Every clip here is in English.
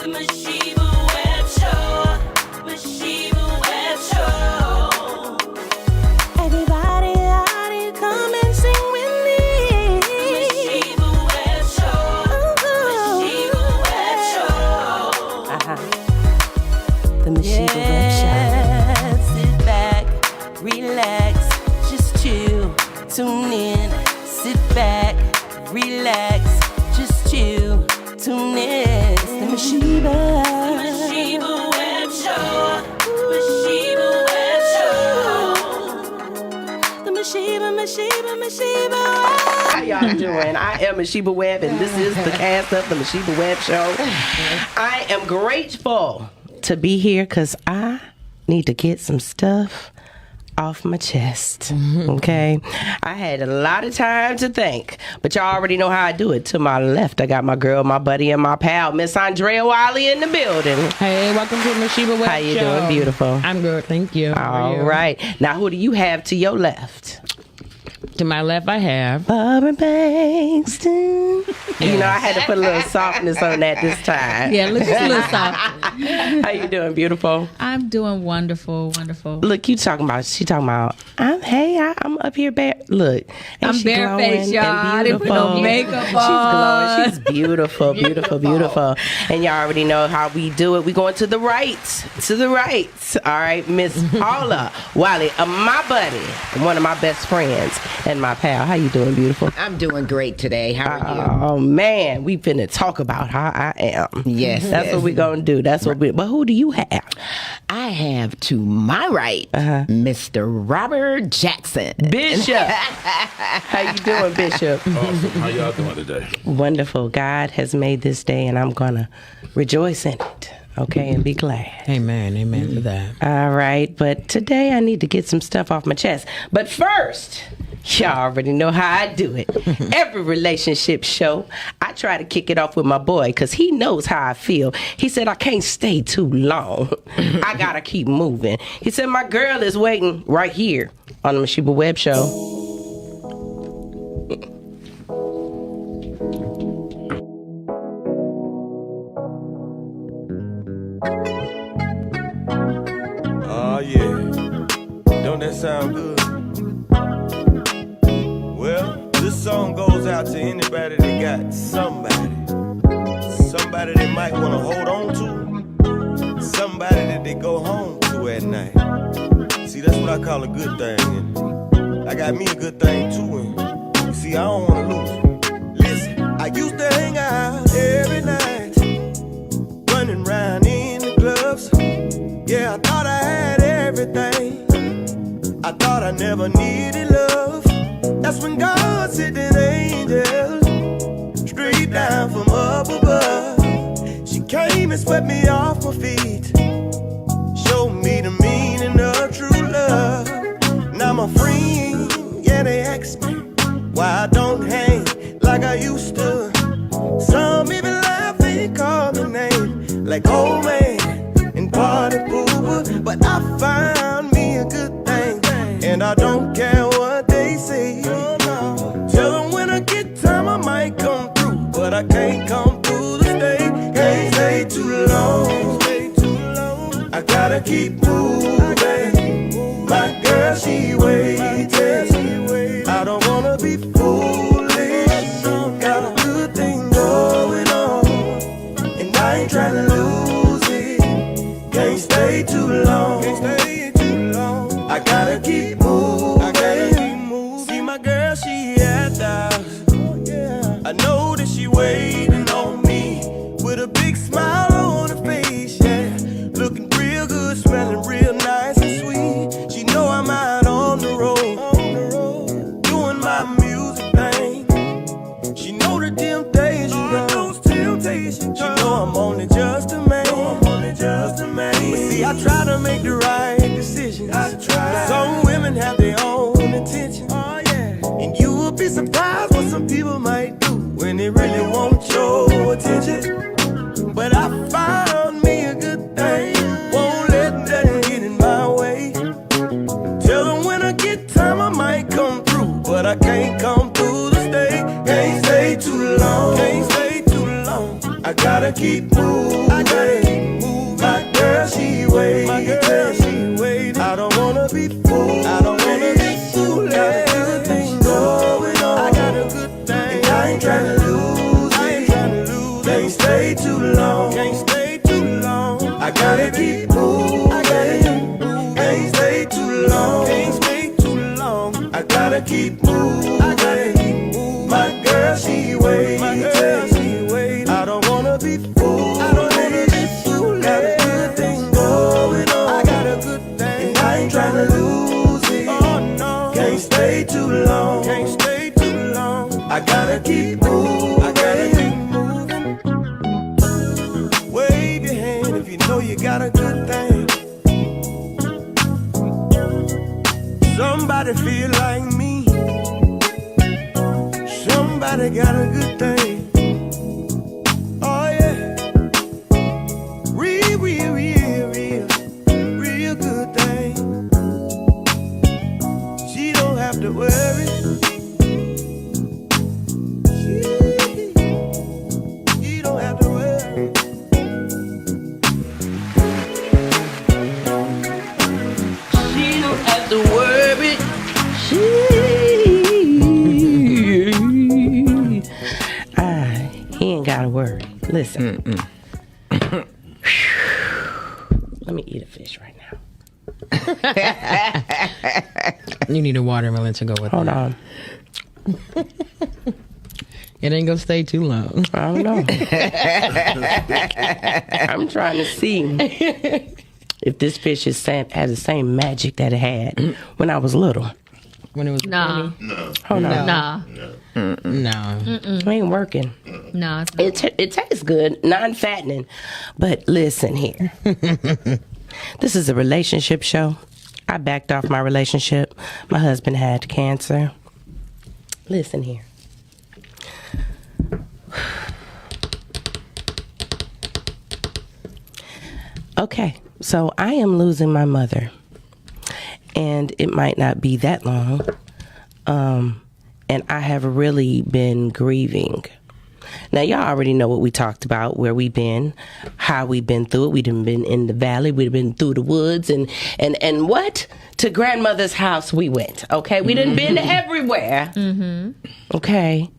The Masheba Web Show. Masheba Web Show. Everybody out here, come and sing with me. The Masheba Web Show. Masheba Web Show. The Masheba Web Show. Sit back, relax, just chill, tune in. Sit back, relax, just chill, tune in. It's the Masheba Web Show. Masheba Web Show. The Masheba. How y'all doing? I am Masheba Webb, and this is the cast of the Masheba Web Show. I am grateful to be here because I need to get some stuff off my chest. Okay, I had a lot of time to think, but y'all already know how I do it. To my left, I got my girl, my buddy, and my pal, Miss Andrea Wiley, in the building. Hey, welcome to Masheba Web Show. How you doing, beautiful? I'm good, thank you. All right. Now, who do you have to your left? To my left, I have Barbara Bankston. You know, I had to put a little softness on that this time. Yeah, look, a little soft. How you doing, beautiful? I'm doing wonderful. Look, she talking about, I'm up here look. I'm barefaced, y'all. I didn't put no makeup on. She's glowing. She's beautiful. And y'all already know how we do it. We going to the right. All right, Miss Paula Wiley, my buddy, one of my best friends, and my pal. How you doing, beautiful? I'm doing great today. How are you? Oh man, we finna talk about how I am. Yes, that's what we gonna do. But who do you have? I have to my right, Mr. Robert Jackson. Bishop. How you doing, Bishop? Awesome. How y'all doing today? Wonderful. God has made this day, and I'm gonna rejoice in it. Okay, and be glad. Amen to that. All right, but today I need to get some stuff off my chest. But first, y'all already know how I do it. Every relationship show, I try to kick it off with my boy because he knows how I feel. He said, I can't stay too long. I gotta keep moving. He said, my girl is waiting right here on the Masheba Web Show. Oh yeah, don't that sound good? Well, this song goes out to anybody that got somebody they might want to hold on to, somebody that they go home to at night. See, that's what I call a good thing, and I got me a good thing too, and you see, I don't want to lose it. Listen, I used to hang out every night, running around in the clubs. Yeah, I thought I had everything. I thought I never needed love. That's when God sent an angel straight down from up above. She came and swept me off my feet, showed me the meaning of true love. Now my friends, yeah, they ask me why I don't hang like I used to. Some even laugh and call me names like old man and party pooper, but I found me a good thing, and I don't care what they say. Tell them when I get time I might come through, but I can't come through to stay. Can't stay too long. I gotta keep moving. My girl, she waiting. I don't wanna be foolish. Got a good thing going on, and I ain't trying to lose it. Can't stay too long. I gotta keep moving. See my girl, she at the house. I know that she waiting on me with a big smile on her face, yeah. Looking real good, smelling real nice and sweet. She know I'm out on the road, doing my music thing. She know the temptation comes. She know I'm only just a man. But see, I try to make the right decisions. Some women have their own intentions. And you will be surprised what some people might do when they really want your attention. But I I gotta keep moving. I gotta keep moving. My girl, she waiting. My girl, she waiting. I don't wanna be fooled. I don't wanna be fooled. Got a good thing going on. I got a good thing. And I ain't tryna lose it. I ain't tryna lose it. Can't stay too long. Can't stay too long. I gotta keep moving. I gotta keep moving. Can't stay too long. Can't stay too long. I gotta keep moving. I gotta keep moving. My girl, she waiting. My girl, she waiting. I don't wanna be fooled. I don't wanna be fooled. Got a good thing going on. I got a good thing. And I ain't tryna lose it. Oh no. Can't stay too long. Can't stay too long. I gotta keep moving. I gotta keep moving. Wave your hand if you know you got a good thing. Somebody feel like me. Somebody got a good thing. Oh yeah. Real, real, real, real, real good thing. She don't have to worry. She don't have to worry. She don't have to worry. He ain't gotta worry. Listen. Let me eat a fish right now. You need a watermelon to go with Hold that. on. It ain't gonna stay too long. I don't know. I'm trying to see if this fish has the same magic that it had when I was little. When it was Nah. Hold on. Nah. no. It ain't working. Nah. It tastes good, non-fattening. But listen here. This is a relationship show. I backed off my relationship. My husband had cancer. Listen here. Okay, so I am losing my mother. And it might not be that long. And I have really been grieving. Now, y'all already know what we talked about, where we've been, how we've been through it. We've been in the valley. We've been through the woods. And what? To grandmother's house we went, okay? We done been everywhere. Okay?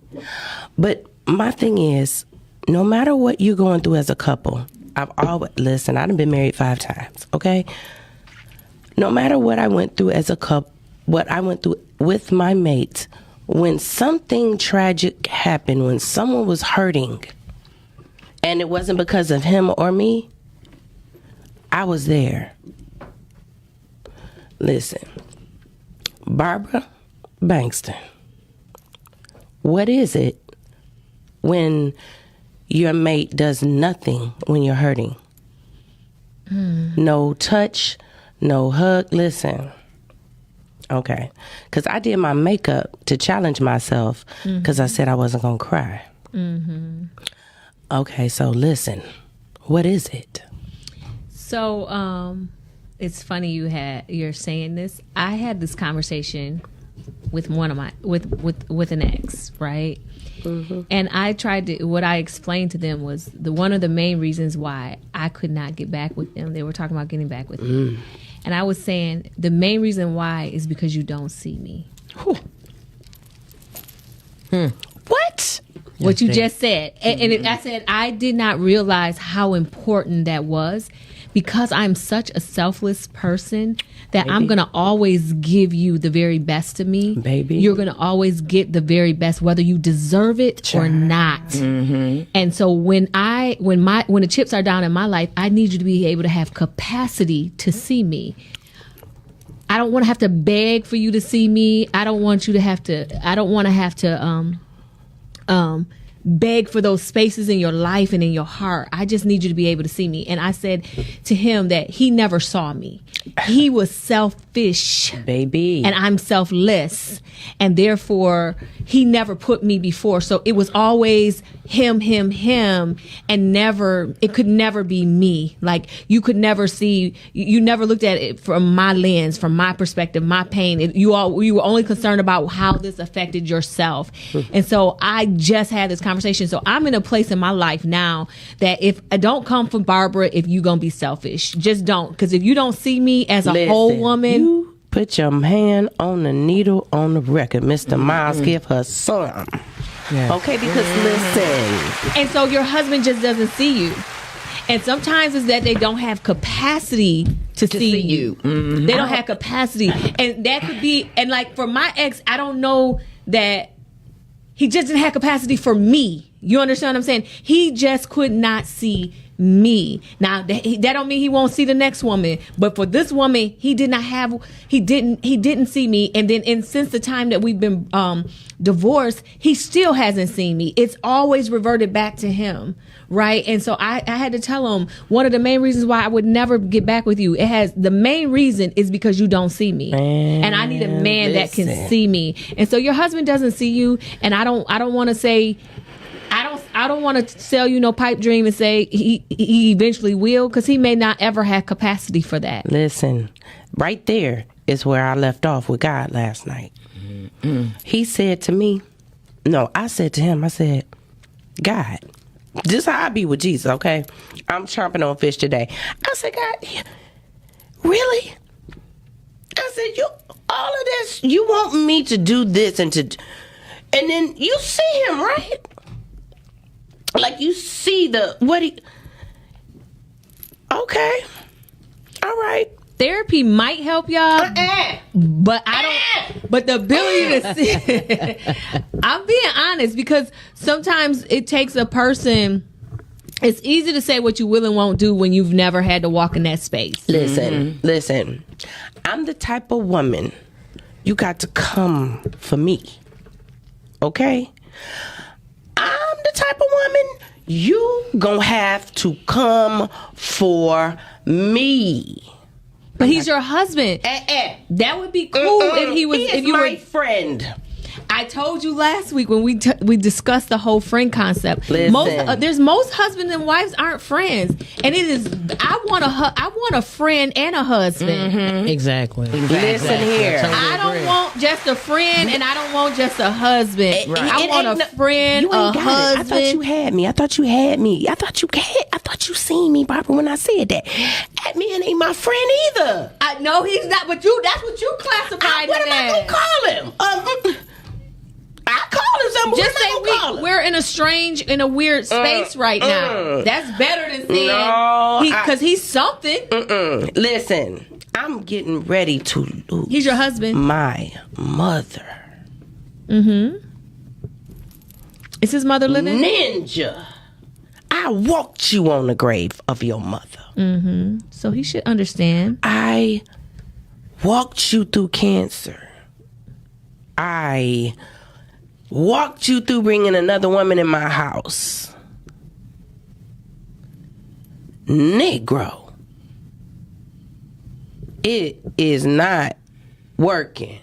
But my thing is, no matter what you're going through as a couple, I've done been married 5 times, okay? No matter what I went through as a couple, what I went through with my mate, when something tragic happened, when someone was hurting, and it wasn't because of him or me, I was there. Listen, Barbara Bankston, what is it when your mate does nothing when you're hurting? No touch, no hug. Listen. Okay. Because I did my makeup to challenge myself because I said I wasn't going to cry. Okay, so listen. What is it? So, it's funny you're saying this. I had this conversation with with an ex, right? And what I explained to them was one of the main reasons why I could not get back with them. They were talking about getting back with me. And I was saying the main reason why is because you don't see me. What? What you just said. I said I did not realize how important that was, because I'm such a selfless person that I'm going to always give you the very best of me. Baby. You're going to always get the very best, whether you deserve it or not. And so when the chips are down in my life, I need you to be able to have capacity to see me. I don't want to have to beg for you to see me. I don't want to have to beg for those spaces in your life and in your heart. I just need you to be able to see me. And I said to him that he never saw me. He was selfish, baby, and I'm selfless, and therefore he never put me before. So it was always him, and it could never be me. Like you could never see, you never looked at it from my lens, from my perspective, my pain. You were only concerned about how this affected yourself. And so I just had this conversation conversation. So I'm in a place in my life now that if I don't come from Barbara, if you gonna be selfish, just don't. Because if you don't see me as a whole woman, you put your hand on the needle on the record, Mr. Miles. Give her some. Yeah. Okay, because listen. and so your husband just doesn't see you. And sometimes it's that they don't have capacity to see you. Mm-hmm. They don't have capacity. And that could be, and like for my ex, I don't know that he just didn't have capacity for me. You understand what I'm saying? He just could not see me. Now that don't mean he won't see the next woman, but for this woman, he didn't see me. And then since the time that we've been divorced, he still hasn't seen me. It's always reverted back to him, right? And so I had to tell him one of the main reasons why I would never get back with you. The main reason is because you don't see me, and I need a man that can see me. And so your husband doesn't see you, and I don't want to say. I don't want to sell you no pipe dream and say he eventually will, because he may not ever have capacity for that. Listen, right there is where I left off with God last night. He said to me, no, I said to him, I said, God, this how I be with Jesus, okay? I'm chomping on fish today. I said, God, really? I said, all of this, you want me to do this and then you see him, right? Like you see okay, all right. Therapy might help y'all, but I don't. But the ability to see, I'm being honest, because sometimes it takes a person. It's easy to say what you will and won't do when you've never had to walk in that space. Listen. I'm the type of woman you got to come for me, okay? I'm the type of woman you gonna have to come for me. But he's your husband. That would be cool if he was. If you were my friend. I told you last week when we discussed the whole friend concept. Listen. Most husbands and wives aren't friends, and it is. I want a friend and a husband. Mm-hmm. Exactly. Listen here. I don't want just a friend, and I don't want just a husband. I want a friend, a husband. I thought you had me. I thought you seen me, Barbara, when I said that. That man ain't my friend either. I know he's not, but that's what you classified What him am I as. gonna call him? I call him something. Just say we're in a weird space right now. That's better than saying because he's something. Listen, I'm getting ready to lose. He's your husband. My mother. Is his mother living? Ninja. I walked you on the grave of your mother. So he should understand. I walked you through cancer. I walked you through bringing another woman in my house. Negro. It is not working.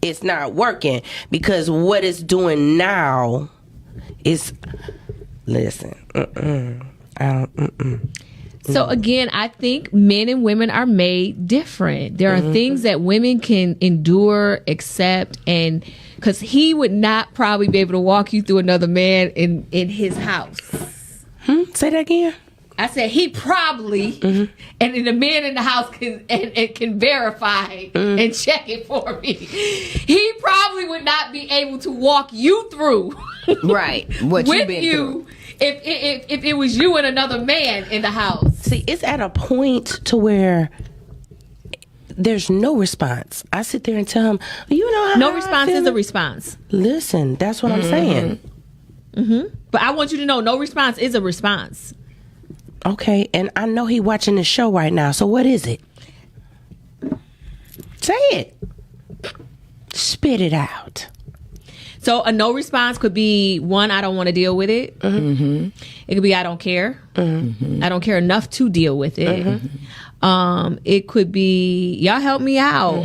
It's not working because what it's doing now is, listen, So again, I think men and women are made different. There are things that women can endure, accept, and because he would not probably be able to walk you through another man in his house. Say that again. I said he probably, and then the man in the house can verify and check it for me. He probably would not be able to walk you through, right? What with you've been you through. If it was you and another man in the house. See, it's at a point to where there's no response. I sit there and tell him, you know how No I response feel? is a response. Listen, that's what I'm saying. But I want you to know, no response is a response. Okay, and I know he watching the show right now, so what is it? Say it. Spit it out. So a no response could be, one, I don't want to deal with it. It could be, I don't care. I don't care enough to deal with it. It could be, y'all help me out.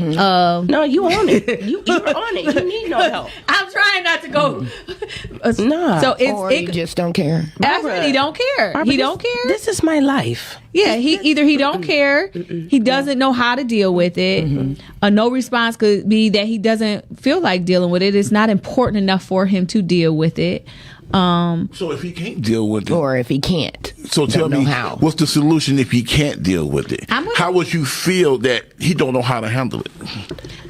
No, you on it. You're on it. You need no help. I'm trying not to go. No. So Or you just don't care. he don't care. Barbara, He don't care. This is my life. Yeah, he don't care. He doesn't know how to deal with it. A no response could be that he doesn't feel like dealing with it. It's not important enough for him to deal with it. So if he can't deal with it, or if he can't. so tell know me, how. what's the solution if he can't deal with it? How would you feel that he don't know how to handle it?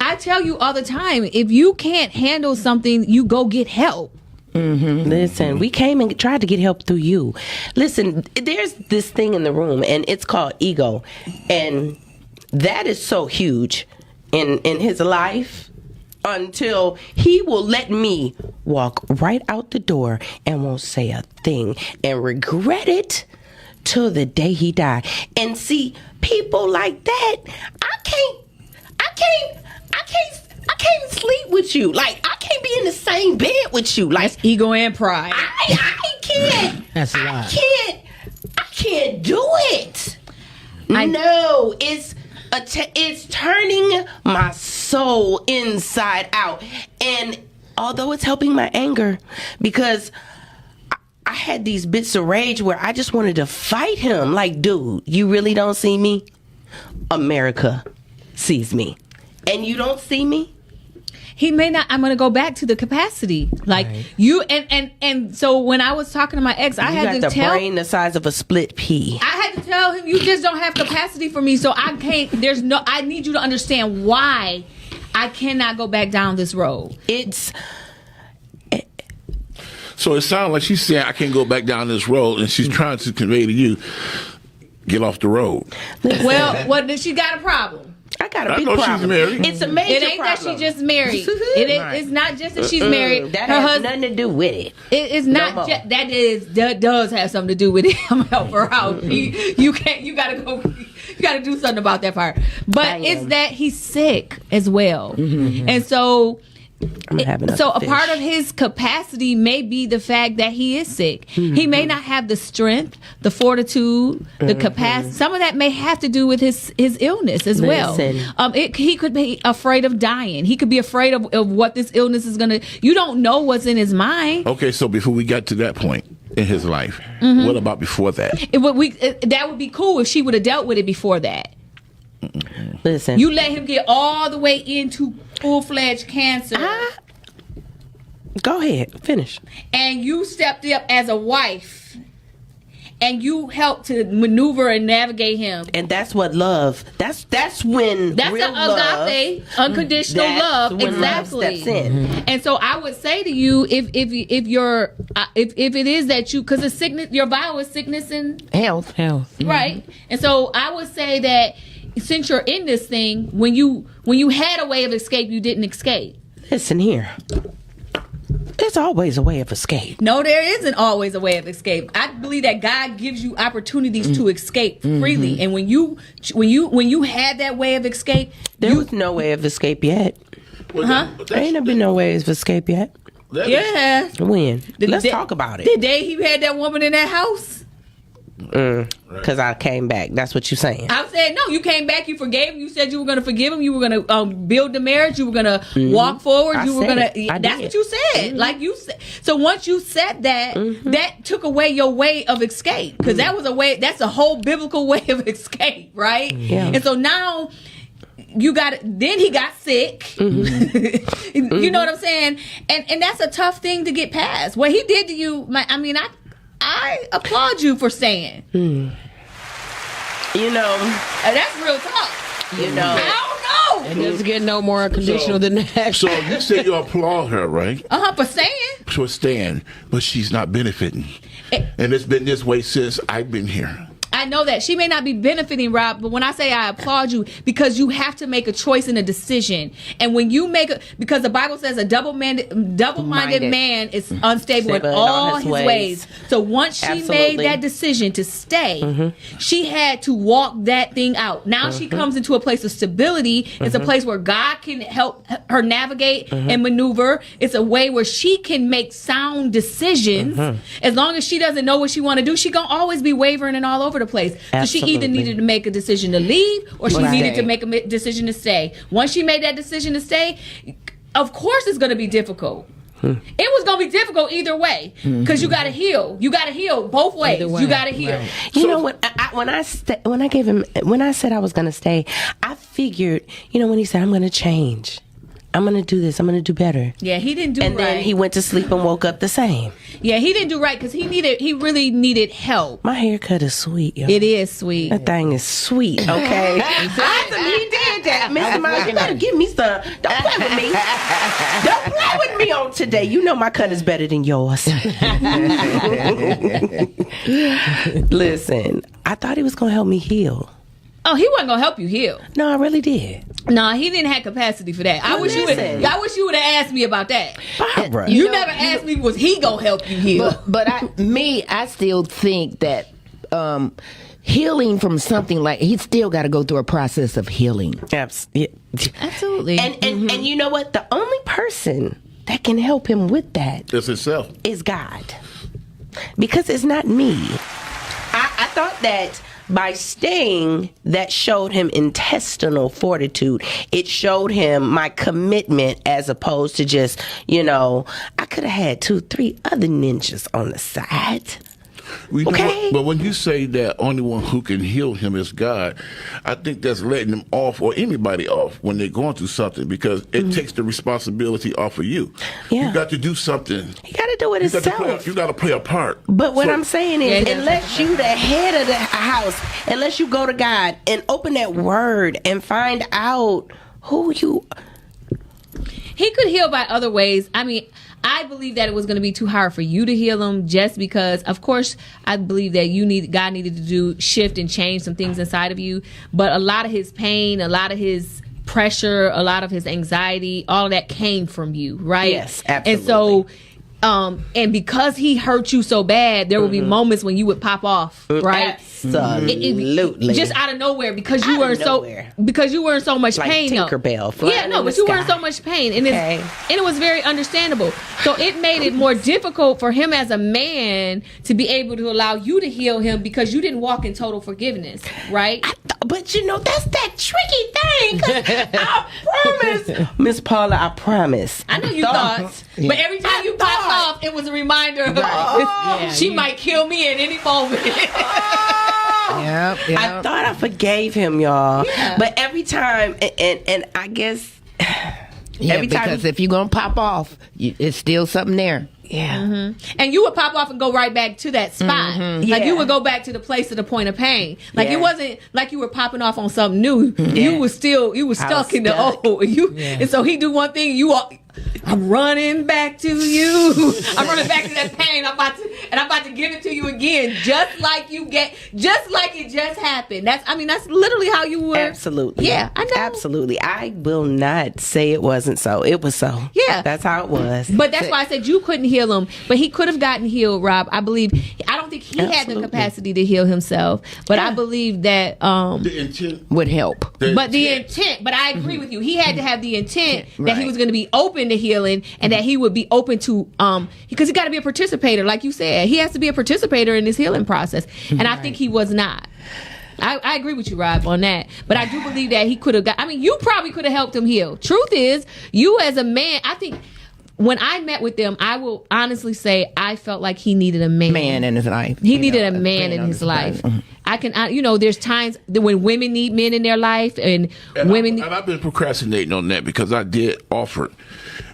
I tell you all the time, if you can't handle something, you go get help. Listen, we came and tried to get help through you. Listen, there's this thing in the room, and it's called ego, and that is so huge in his life until he will let me walk right out the door and won't say a thing and regret it till the day he died. And see, people like that, I can't sleep with you. Like, I can't be in the same bed with you. Like, That's ego and pride. I can't. That's a lot. I can't do it. No, it's turning my soul inside out. And although it's helping my anger, because I had these bits of rage where I just wanted to fight him. Like, dude, you really don't see me? America sees me. And you don't see me? He may not. I'm going to go back to the capacity, like you and so when I was talking to my ex, I had to got the tell brain the size of a split pea. I had to tell him, you just don't have capacity for me, so I can't. I need you to understand why I cannot go back down this road. So it sounds like she's saying, I can't go back down this road, and she's trying to convey to you, get off the road. Well, she got a problem. I got a I big know problem. she's married. It's a major It ain't problem. that she just married. It's not just that she's married. That Her has husband. nothing to do with it. It's not more. that does have something to do with him. Help her out. You gotta do something about that part. But it's that he's sick as well, and so. A part of his capacity may be the fact that he is sick. He may not have the strength, the fortitude, the capacity. Some of that may have to do with his illness as well. He could be afraid of dying. He could be afraid of what this illness is gonna. You don't know what's in his mind. Okay, so before we got to that point in his life, what about before that? That would be cool if she would have dealt with it before that. Listen, You let him get all the way into full-fledged cancer. Go ahead, finish. And you stepped up as a wife and you helped to maneuver and navigate him. And that's what love. That's when That's real the agape, unconditional that's love. when Exactly. love steps in. And so I would say to you, if it is that you, because the sickness, your vow is sickness and Health. right. And so I would say that since you're in this thing, when you had a way of escape, you didn't escape. Listen here. There's always a way of escape. No, there isn't always a way of escape. I believe that God gives you opportunities to escape freely, and when you had that way of escape, There was no way of escape yet. There ain't been no way of escape yet. yeah. When? Let's talk about The it. day he had that woman in that house, Because I came back. That's what you're saying. I said, no, you came back, you forgave him, you said you were going to forgive him, you were going to build the marriage, you were going to walk forward, I you were said going to, it. I that's did. what you said. Like you said. So once you said that, that took away your way of escape. Because that was a way, that's a whole biblical way of escape, right? Yeah. And so now, then he got sick. You know what I'm saying? And that's a tough thing to get past. What he did to you, I applaud you for saying. You know, That's real talk. you know. I don't know. It doesn't get no more conditional than that. So you say you applaud her, right? For saying. For staying, but she's not benefiting. And it's been this way since I've been here. I know that she may not be benefiting, Rob, but when I say I applaud you, because you have to make a choice and a decision. And when you because the Bible says a double-minded man is unstable in all his ways. So once she made that decision to stay, she had to walk that thing out. Now she comes into a place of stability. It's a place where God can help her navigate and maneuver. It's a way where she can make sound decisions. As long as she doesn't know what she want to do, she gonna always be wavering and all over the place. So she either needed to make a decision to leave or she needed to make a decision to stay. Once she made that decision to stay, of course it's going to be difficult. It was going to be difficult either way because you got to heal. You got to heal both ways. You got to heal. Right. You know what? When I said I was going to stay, I figured. You know when he said I'm going to change. I'm gonna do this. I'm gonna do better. Yeah, he didn't do And right. then he went to sleep and woke up the same. Yeah, he didn't do right because he really needed help. My haircut is sweet, yo. It is sweet. That thing is sweet, okay? He did that, Mr. Miles. You better give me some. Don't play with me. Don't play with me on today. You know my cut is better than yours. Listen, I thought he was going to help me heal. Oh, he wasn't gonna help you heal. No, I really did. No, he didn't have capacity for that. I wish you would have asked me about that. Barbara. You never asked me, was he gonna help you heal? But I still think that healing from something like he still got to go through a process of healing. Absolutely. And you know what? The only person that can help him with that It's itself. is God. Because it's not me. I thought that by staying, that showed him intestinal fortitude. It showed him my commitment as opposed to just, I could have had 2-3 other ninjas on the side. We Okay. But when you say that only one who can heal him is God, I think that's letting them off or anybody off when they're going through something because it takes the responsibility off of you. Yeah. You got to do something. He got to do it himself. You got to play a part. But what So- I'm saying is, unless you the head of the house, unless you go to God and open that word and find out who you... He could heal by other ways. I mean, I believe that it was going to be too hard for you to heal him just because, of course, I believe that God needed to shift and change some things inside of you. But a lot of his pain, a lot of his pressure, a lot of his anxiety, all of that came from you, right? Yes, absolutely. And so, and because he hurt you so bad, there would be moments when you would pop off, right? Absolutely. Just out of nowhere because you Out were of nowhere. in so much Like pain. Tinkerbell flying Yeah, no, in but the you were in sky. so much pain, and Okay. and it was very understandable. So it made it more difficult for him as a man to be able to allow you to heal him because you didn't walk in total forgiveness, right? But that's that tricky thing. 'Cause I promise, Miss Paula, I promise. I know you thought, but every time you popped off, it was a reminder of she might kill me at any moment. I thought I forgave him, y'all. Yeah. But every time, and I guess every time, because if you're gonna pop off, it's still something there. yeah. And you would pop off and go right back to that spot. Like Yeah. you would go back to the place of the point of pain. Like Yeah. it wasn't like you were popping off on something new. You were stuck in the stuck. old. And so he do one thing, I'm running back to you. I'm running back to that pain. I'm about to give it to you again, just like it just happened. That's literally how you were. Absolutely. Yeah, I know. Absolutely. I will not say it wasn't so. It was so. Yeah. That's how it was. But that's why I said you couldn't heal him. But he could have gotten healed, Rob. I don't think he had the Absolutely. capacity to heal himself. But I believe that The intent. Would help. but I agree with you. He had to have the intent that he Right. was going to be open to healing and that he would be open to because he got to be a participator, like you said. He has to be a participator in this healing process. And I think he was not. I agree with you, Rob, on that. But I do believe that he could have you probably could have helped him heal. Truth is, you as a man, I think when I met with them, I will honestly say I felt like he needed a man In his life. He needed a man in his life. There's times that when women need men in their life and women. I've been procrastinating on that because I did offer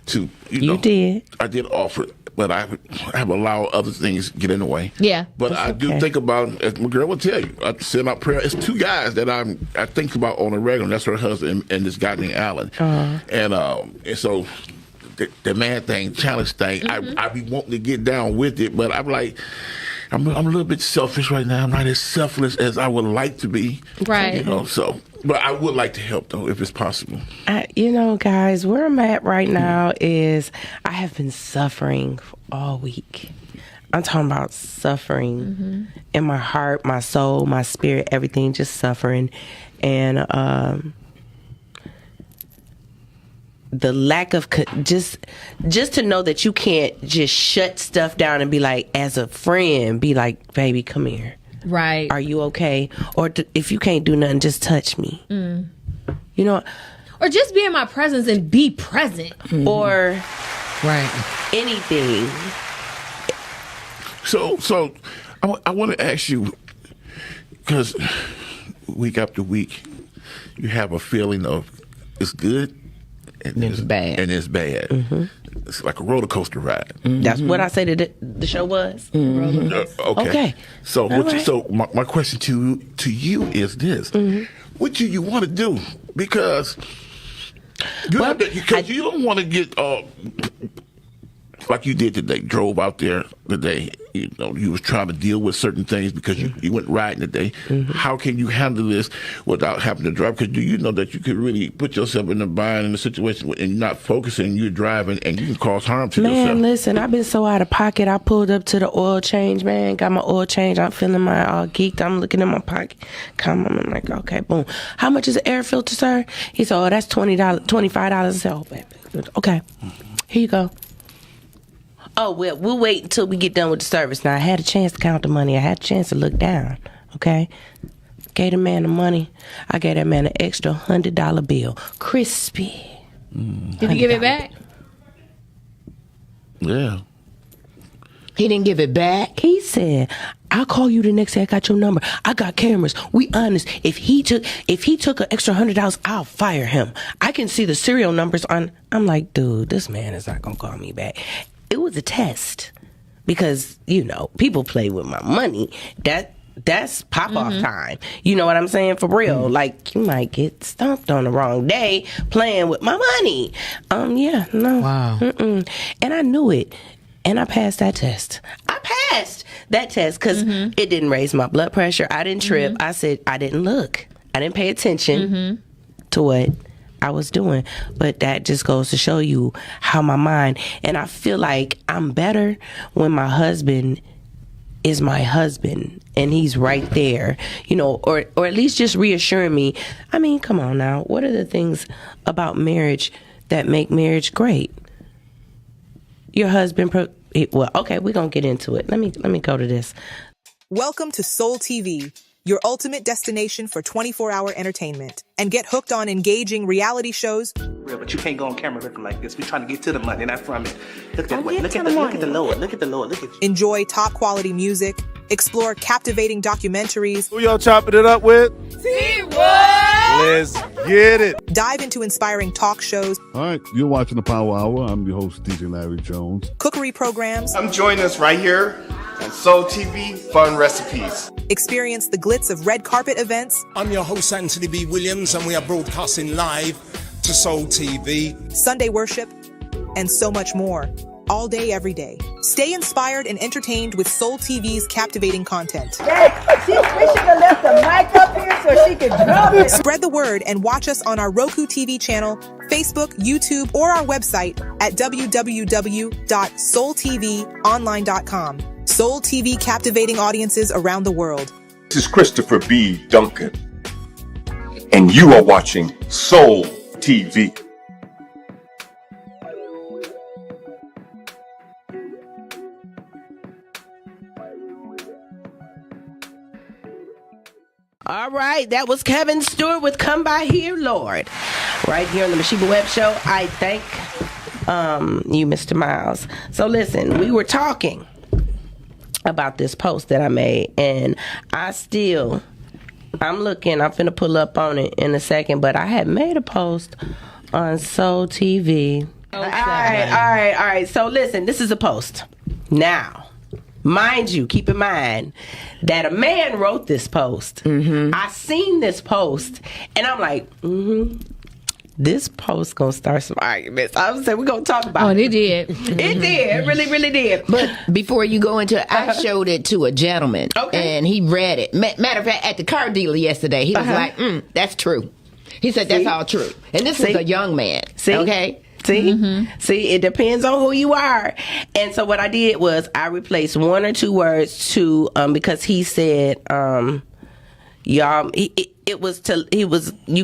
to. You did. I did offer, but I have allowed other things get in the way. Yeah. But I do okay. think about, as my girl will tell you, I send out prayer. It's 2 guys that I think about on a regular. That's her husband and this guy named Alan. And so the man thing, challenge thing, I be wanting to get down with it, but I'm like, I'm a little bit selfish right now. I'm not as selfless as I would like to be. Right. So, but I would like to help though, if it's possible. Guys, where I'm at right now is I have been suffering all week. I'm talking about suffering in my heart, my soul, my spirit, everything, just suffering. And the lack of just to know that you can't just shut stuff down and be like, as a friend, be like, baby, come here. Right. Are you okay? Or if you can't do nothing, just touch me. You know, Or just be in my presence and be present. or Right. anything. So I want to ask you, because week after week, you have a feeling of it's good and it's bad. And it's bad. It's like a roller coaster ride. That's what I said the show was. Okay. So, All right. so my question to you is this: what do you want to do? Because you don't want to get like you did today. Drove out there today. You was trying to deal with certain things because you went riding today. How can you handle this without having to drive? Because do you know that you could really put yourself in a bind in a situation and you're not focusing, you're driving, and you can cause harm to yourself? Man, listen, I've been so out of pocket. I pulled up to the oil change, man. Got my oil change. I'm feeling my all geeked. I'm looking in my pocket. I'm like, okay, boom. How much is an air filter, sir? He said, oh, that's $20, $25. I said, oh, baby. Okay, here you go. Oh, well, we'll wait until we get done with the service. Now, I had a chance to count the money. I had a chance to look down, okay? Gave the man the money. I gave that man an extra $100 bill. Crispy. Did he give it back? Yeah. He didn't give it back. He said, I'll call you the next day. I got your number. I got cameras. We honest. If he took an extra $100, I'll fire him. I can see the serial numbers on. I'm like, dude, this man is not going to call me back. It was a test because, people play with my money. That's pop-off time. You know what I'm saying? For real. Like, you might get stumped on the wrong day playing with my money. Yeah, no. Wow. And I knew it. And I passed that test. I passed that test because it didn't raise my blood pressure. I didn't trip. I said, I didn't look. I didn't pay attention to what I was doing. But that just goes to show you how my mind, and I feel like I'm better when my husband is my husband and he's right there, or at least just reassuring me. I mean, come on now. What are the things about marriage that make marriage great? Your husband, well, okay, we're going to get into it. Let me go to this. Welcome to Soul TV, your ultimate destination for 24-hour entertainment. And get hooked on engaging reality shows. But you can't go on camera looking like this. We're trying to get to the money, not from it. Look that way. Look at the Lord. Look at the Lord. Look at you. Enjoy top quality music. Explore captivating documentaries. Who y'all chopping it up with? T-Wood! Let's get it. Dive into inspiring talk shows. All right, you're watching the Power Hour. I'm your host, DJ Larry Jones. Cookery programs. Come join us right here on Soul TV, Fun Recipes. Experience the glitz of red carpet events. I'm your host, Anthony B. Williams, and we are broadcasting live to Soul TV. Sunday worship, and so much more. All day, every day. Stay inspired and entertained with Soul TV's captivating content. We should have left the mic up here so she could drop it. Spread the word and watch us on our Roku TV channel, Facebook, YouTube, or our website at www.soultvonline.com. Soul TV captivating audiences around the world. This is Christopher B. Duncan, and you are watching Soul TV. All right, that was Kevin Stewart with Come By Here, Lord. Right here on the Masheba Web Show. I thank you, Mr. Miles. So listen, we were talking about this post that I made, and I'm finna pull up on it in a second, but I had made a post on Soul TV. All right. So listen, this is a post. Now, mind you, keep in mind that a man wrote this post. I seen this post, and I'm like, this post gonna start some arguments. I was saying we're gonna talk about it. Oh, it did. It did. It really, really did. But before you go into it, I showed it to a gentleman, and he read it. Matter of fact, at the car dealer yesterday, he was like, that's true. He said, that's all true. And this is a young man. Okay? See, it depends on who you are. And so what I did was I replaced one or two words to because he said, y'all, you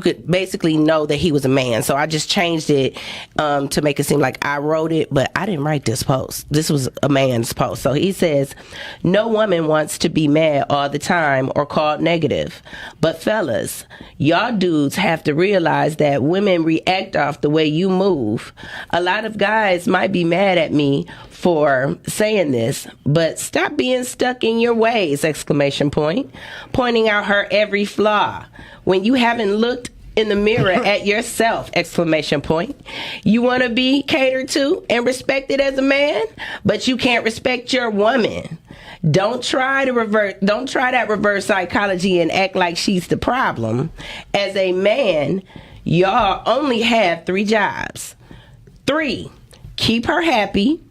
could basically know that he was a man. So I just changed it to make it seem like I wrote it, but I didn't write this post. This was a man's post. So he says, no woman wants to be mad all the time or called negative. But fellas, y'all dudes have to realize that women react off the way you move. A lot of guys might be mad at me for saying this, but stop being stuck in your ways, ! Pointing out her every flaw. When you haven't looked in the mirror at yourself! ! You want to be catered to and respected as a man, but you can't respect your woman. Don't try that reverse psychology and act like she's the problem. As a man, y'all only have 3 jobs. 3, keep her happy.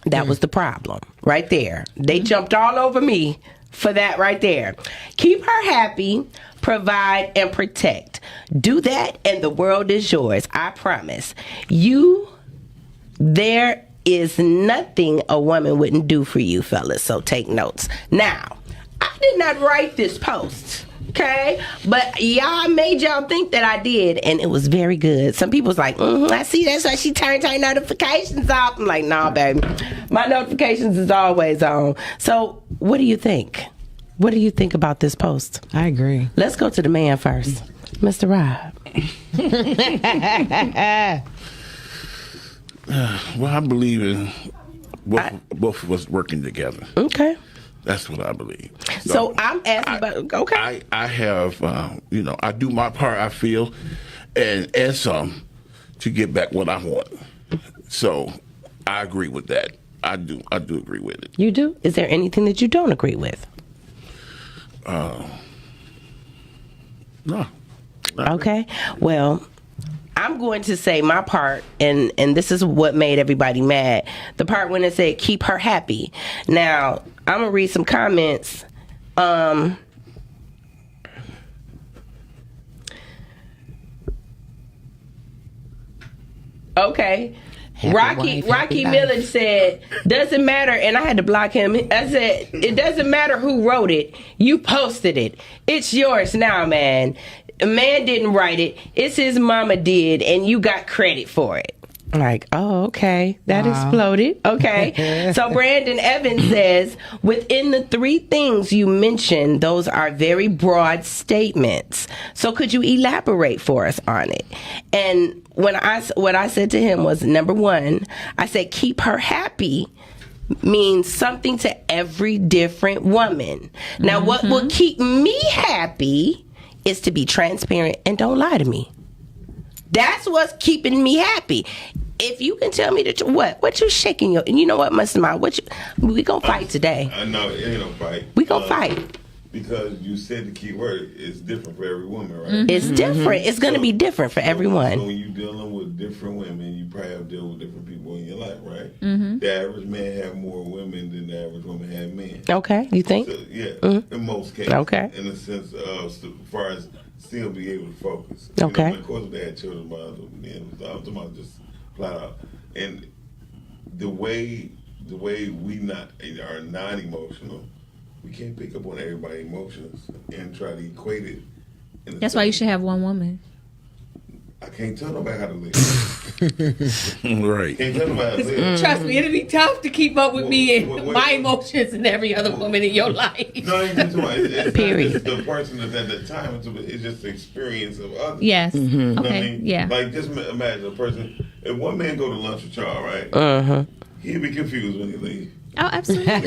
That was the problem right there. They jumped all over me for that right there. Keep her happy, provide, and protect. Do that, and the world is yours. I promise. There is nothing a woman wouldn't do for you, fellas. So take notes. Now, I did not write this post. Okay, but y'all made y'all think that I did, and it was very good. Some people was like, I see, that's why she turned her notifications off. I'm like, nah, baby, my notifications is always on. So what do you think? What do you think about this post? I agree. Let's go to the man first. Mr. Rob. Well, I believe in both of us working together. Okay. That's what I believe. So I'm asking about, okay. I have, I do my part, I feel, and some to get back what I want. So I agree with that. I do agree with it. You do? Is there anything that you don't agree with? No. Okay. Well, I'm going to say my part, and this is what made everybody mad. The part when it said, keep her happy. Now, I'm going to read some comments. Okay. Rocky Millage said, doesn't matter, and I had to block him. I said, it doesn't matter who wrote it. You posted it. It's yours now, man. A man didn't write it. It's his mama did, and you got credit for it. Like, oh, okay. That exploded. Okay. So Brandon Evans says, within the 3 things you mentioned, those are very broad statements. So could you elaborate for us on it? And what I said to him was, number 1, I said, keep her happy means something to every different woman. Now, what will keep me happy is to be transparent and don't lie to me. That's what's keeping me happy. If you can tell me that what you shaking your, and you know what, Mr. Ma, we gonna fight today. I know it ain't no fight. We gonna fight because you said the key word is different for every woman, right? Mm-hmm. It's different. It's gonna be different for everyone. So when you're dealing with different women, you probably have to deal with different people in your life, right? Mm-hmm. The average man have more women than the average woman have men. Okay, you think? So, yeah, in most cases. Okay. In the sense of, as far as still be able to focus. Okay. You know, of course, if they had children, but I'm talking about just flat out. And the way we are non-emotional, we can't pick up on everybody's emotions and try to equate it. That's why you should have one woman. I can't tell nobody how to live. Right. Can't tell nobody how to live. Trust me, it'll be tough to keep up with me and my emotions and every other woman in your life. No, it's Period. Not just the person that's at the time. It's just the experience of others. Yes. You know what I Okay. mean? Yeah. Like, just imagine a person. If one man go to lunch with y'all, right? He'd be confused when he leave. Oh, absolutely. He'd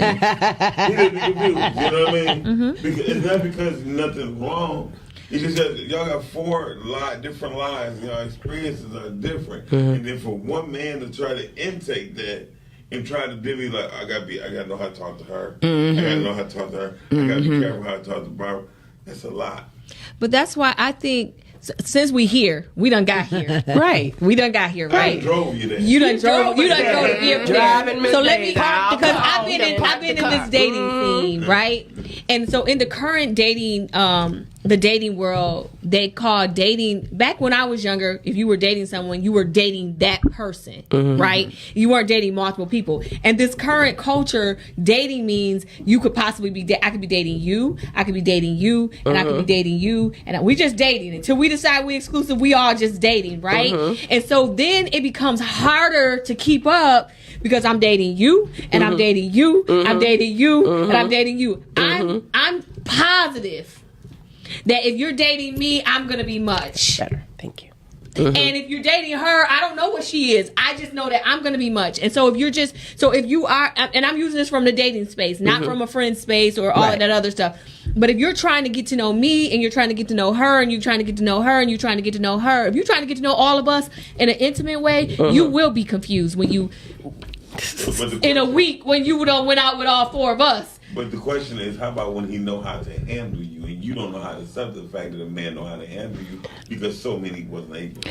be confused. You know what I mean? Because it's not because nothing's wrong. It's just that y'all got 4 different lives. Y'all experiences are different, and then for one man to try to intake that and try to be like, I gotta know how to talk to her. I gotta know how to talk to her. I gotta be careful how to talk to Barbara. That's a lot. But that's why I think since we here, we done got here. Right. We done got here, right? I drove you there. You done drove to get Driving there. So let me, out because the I've been in this dating scene, right? And so in the current dating, the dating world, they call dating, back when I was younger, if you were dating someone, you were dating that person, right? You weren't dating multiple people. And this current culture, dating means you could possibly be, I could be dating you, I could be dating you, and I could be dating you, and we just dating until we decide we exclusive. We all just dating, right? And so then it becomes harder to keep up because I'm dating you, and I'm dating you, I'm dating you, and I'm dating you. I'm positive that if you're dating me, I'm gonna be much better. Thank you. And if you're dating her, I don't know what she is. I just know that I'm gonna be much. And so if you are, and I'm using this from the dating space, not from a friend space or all of that other stuff. But if you're trying to get to know me and you're trying to get to know her and you're trying to get to know her and you're trying to get to know her, if you're trying to get to know all of us in an intimate way, you will be confused when you, in a week, when you went out with all 4 of us. But the question is, how about when he know how to handle you and you don't know how to accept the fact that a man know how to handle you because so many wasn't able.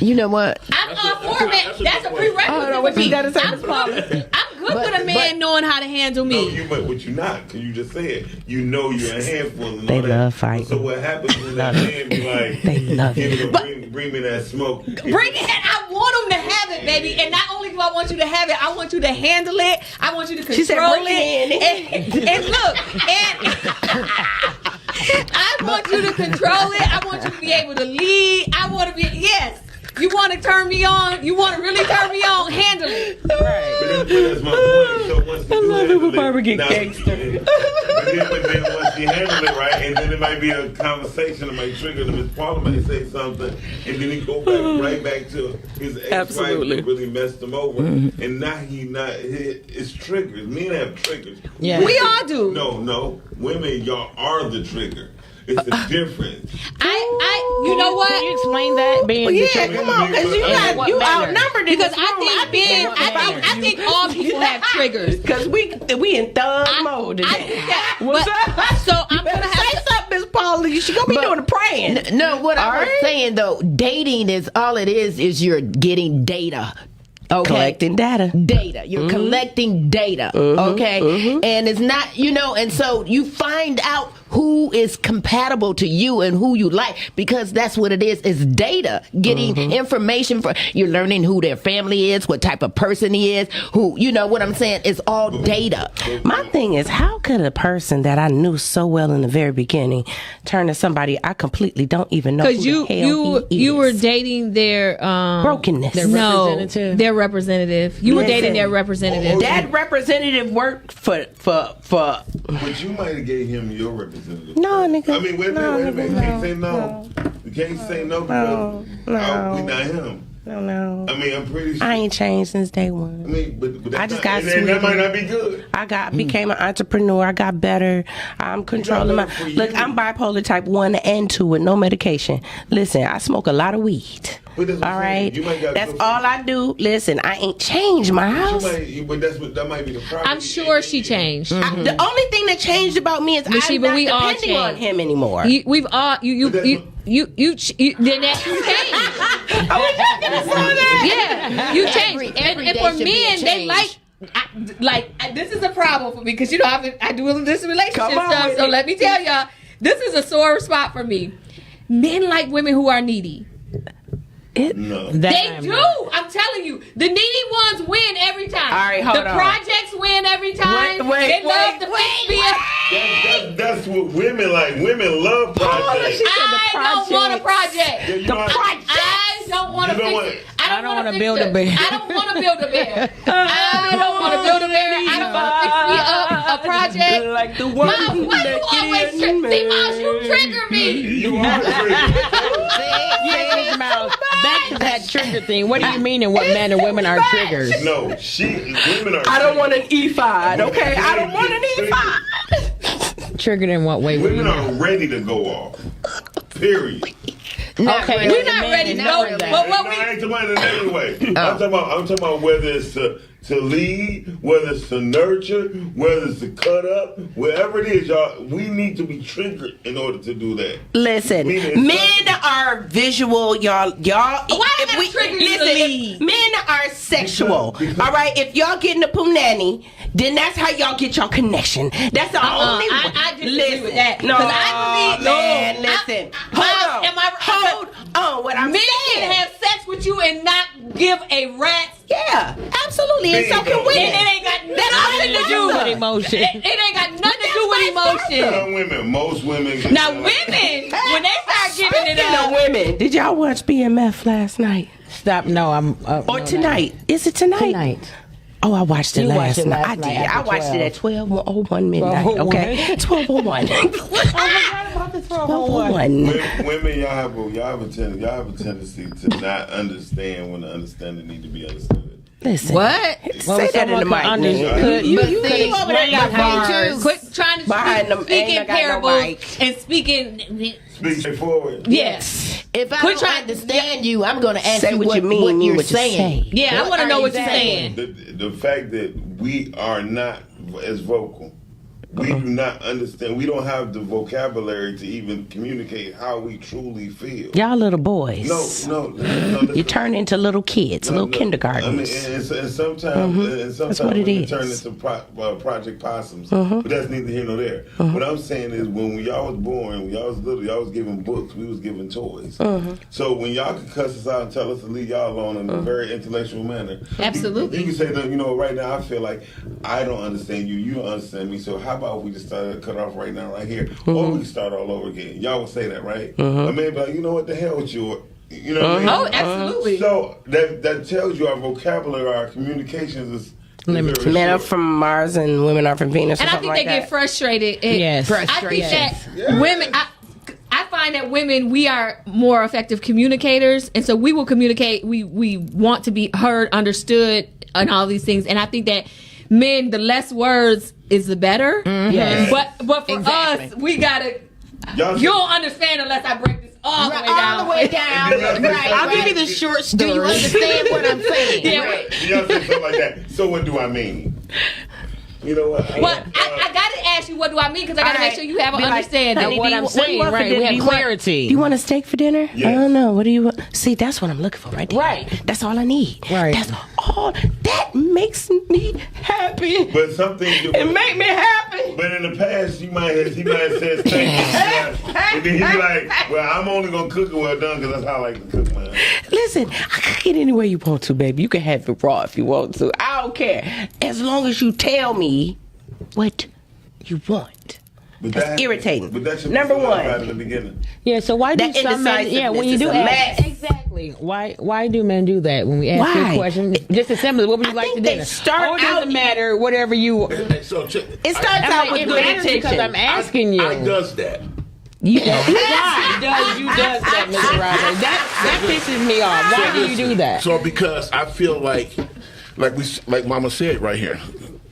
You know what? I'm all for it. That's a prerequisite with me. I'm good with a man knowing how to handle me. But you're not, because you just said you know you're a handful. And They all love that. fighting. So what happens when that man be like, they love it. Bring me that smoke. Bring it. I want him to have it, baby. And not only do I want you to have it, I want you to handle it. I want you to control She said, bring it. And look, I want you to control it. I want you to be able to lead. I want to be, yes. You want to turn me on? You want to really turn me on? Handle it. Right. But that's my point. So once you love it when Barbara get gangster. But then once you handle it right, and then it might be a conversation that might trigger them. His partner might say something, and then he go back right back to his ex-wife that really messed him over, and now it's triggers. Men have triggers. Yeah. We all do. No, women, y'all are the trigger. It's a difference. You know what? Can you explain that? Being come on, because you outnumbered it. Because I think all people have triggers. Because we in thug mode today. So I'm gonna have say something, Miss Paula. You should go be doing the praying. No, what I was saying though, dating is all it is you're getting data. Okay. Collecting data. You're collecting data. Okay. And it's not, and so you find out who is compatible to you and who you like, because that's what it is. It's data. Getting information you're learning who their family is, what type of person he is, who, you know what I'm saying? It's all data. My thing is, how could a person that I knew so well in the very beginning turn to somebody I completely don't even know who the hell he is? You were dating their brokenness. Their representative. You were dating their representative. That representative worked for. But you might have gave him your representative. No, nigga. I mean, wait a minute. You can't say no. You can't say no because we not him. No. I mean, I'm pretty sure. I ain't changed since day one. I mean, but I just got sweet. That might not be good. Became an entrepreneur. I got better. I'm controlling my. Look, I'm bipolar type 1 and 2 with no medication. Listen, I smoke a lot of weed. All right, that's all I do. Listen, I ain't changed my house. But that might be the problem. I'm sure she changed. The only thing that changed about me is I'm not depending on him anymore. We've all you then that you changed. I was just gonna say that. Yeah, you changed. And for men, they like this is a problem for me because I do this relationship stuff. So let me tell y'all, this is a sore spot for me. Men like women who are needy. No. They do. I'm telling you, the needy ones win every time. All right, hold on. The projects win every time. They love the fix. That's what women like. Women love projects. I don't want a project. I don't want to fix it. I don't want to build a bear. I don't want to build a bear. I don't want to build a bear. I don't want to fix me up a project. Like the one Mom, why you always see, Mom, you trigger me. You are His mouth. Back to that trigger thing. What do you mean, and what men and women are triggers? No, women are. I don't want an E5. Okay, I don't want an E5. Triggered in what way? Women are ready to go off. Period. We're not ready to go. But what I ain't talking about in any way. I'm talking about whether it's to lead, whether it's to nurture, whether it's to cut up, wherever it is, y'all. We need to be triggered in order to do that. Listen, men are visual, y'all. Why if we trigger you to lead? Men are sexual. All right, if y'all getting a punani, then that's how y'all get your connection. That's the only way. I disagree with that. No, I believe, man, listen. Hold on. What I'm men saying. can have sex with you and not give a rat's. Yeah, absolutely. And so can women. It ain't got nothing to do with emotion. It ain't got nothing to do with emotion. Some women, most women. Now, women, when they start giving it up. Women, did y'all watch BMF last night? Stop. No, I'm. Or tonight? Is it tonight? Tonight. Oh, I watched it last night. I did. I watched it at 12:01 midnight. Okay, 12:01. I forgot about the 12:01. Women, y'all have a tendency to not understand when the understanding need to be understood. Listen. What? Say that in the mic. You over there got bars. Quit trying to speak in parables and speaking. Speak straightforward. Yes. If I don't understand you, I'm going to ask you what you're saying. Yeah, I want to know what you're saying. The fact that we are not as vocal. We do not understand. We don't have the vocabulary to even communicate how we truly feel. Y'all little boys. No. You turn into little kids, little kindergartens. I mean, and sometimes that's what it is. Turn into Project Possums. But that's neither here nor there. What I'm saying is, when y'all was born, when y'all was little, y'all was given books. We was given toys. So when y'all can cuss us out and tell us to leave y'all alone in a very intellectual manner, absolutely. You can say that. Right now I feel like I don't understand you. You don't understand me. So how about we just start cut off right now, right here, or we can start all over again? Y'all would say that, right? A man be like, you know what, the hell with you. You know what I mean? Oh, absolutely. So that tells you our vocabulary, our communications is limited. Men are from Mars and women are from Venus. And I think they get frustrated. I think that women. I find that women, we are more effective communicators, and so we will communicate. We want to be heard, understood, and all these things. And I think that men, the less words is the better. Yes. But for us, we gotta. You don't understand unless I break this all the way down. All the way down. Right. I'll give you the short story. Do you understand what I'm saying? Yeah. Right. Y'all say something like that. So what do I mean? You know what? Well, I gotta ask you, what do I mean? Because I gotta make sure you have an understanding. What I'm saying, right? We have clarity. Do you want a steak for dinner? Yes. I don't know. What do you want? See, that's what I'm looking for right there. Right. That's all I need. Right. That's all. That makes me happy. But something it make me happy. But in the past, he might have said thank you, and then he'd be like, "Well, I'm only gonna cook it well done because that's how I like to cook mine." Listen, I can get any way you want to, baby. You can have it raw if you want to. I don't care, as long as you tell me what you want. That's irritating. But that's number one. Right in the beginning. Yeah. So why do some men? Yeah, when you do ask, exactly. Why do men do that when we ask you a question? Just as simple. What would you like to dinner? Start it doesn't matter. Whatever you. It starts out with good intention. Because I'm asking you. I does that. You does that, Mr. Robert. That pisses me off. Why do you do that? So because I feel like Mama said right here,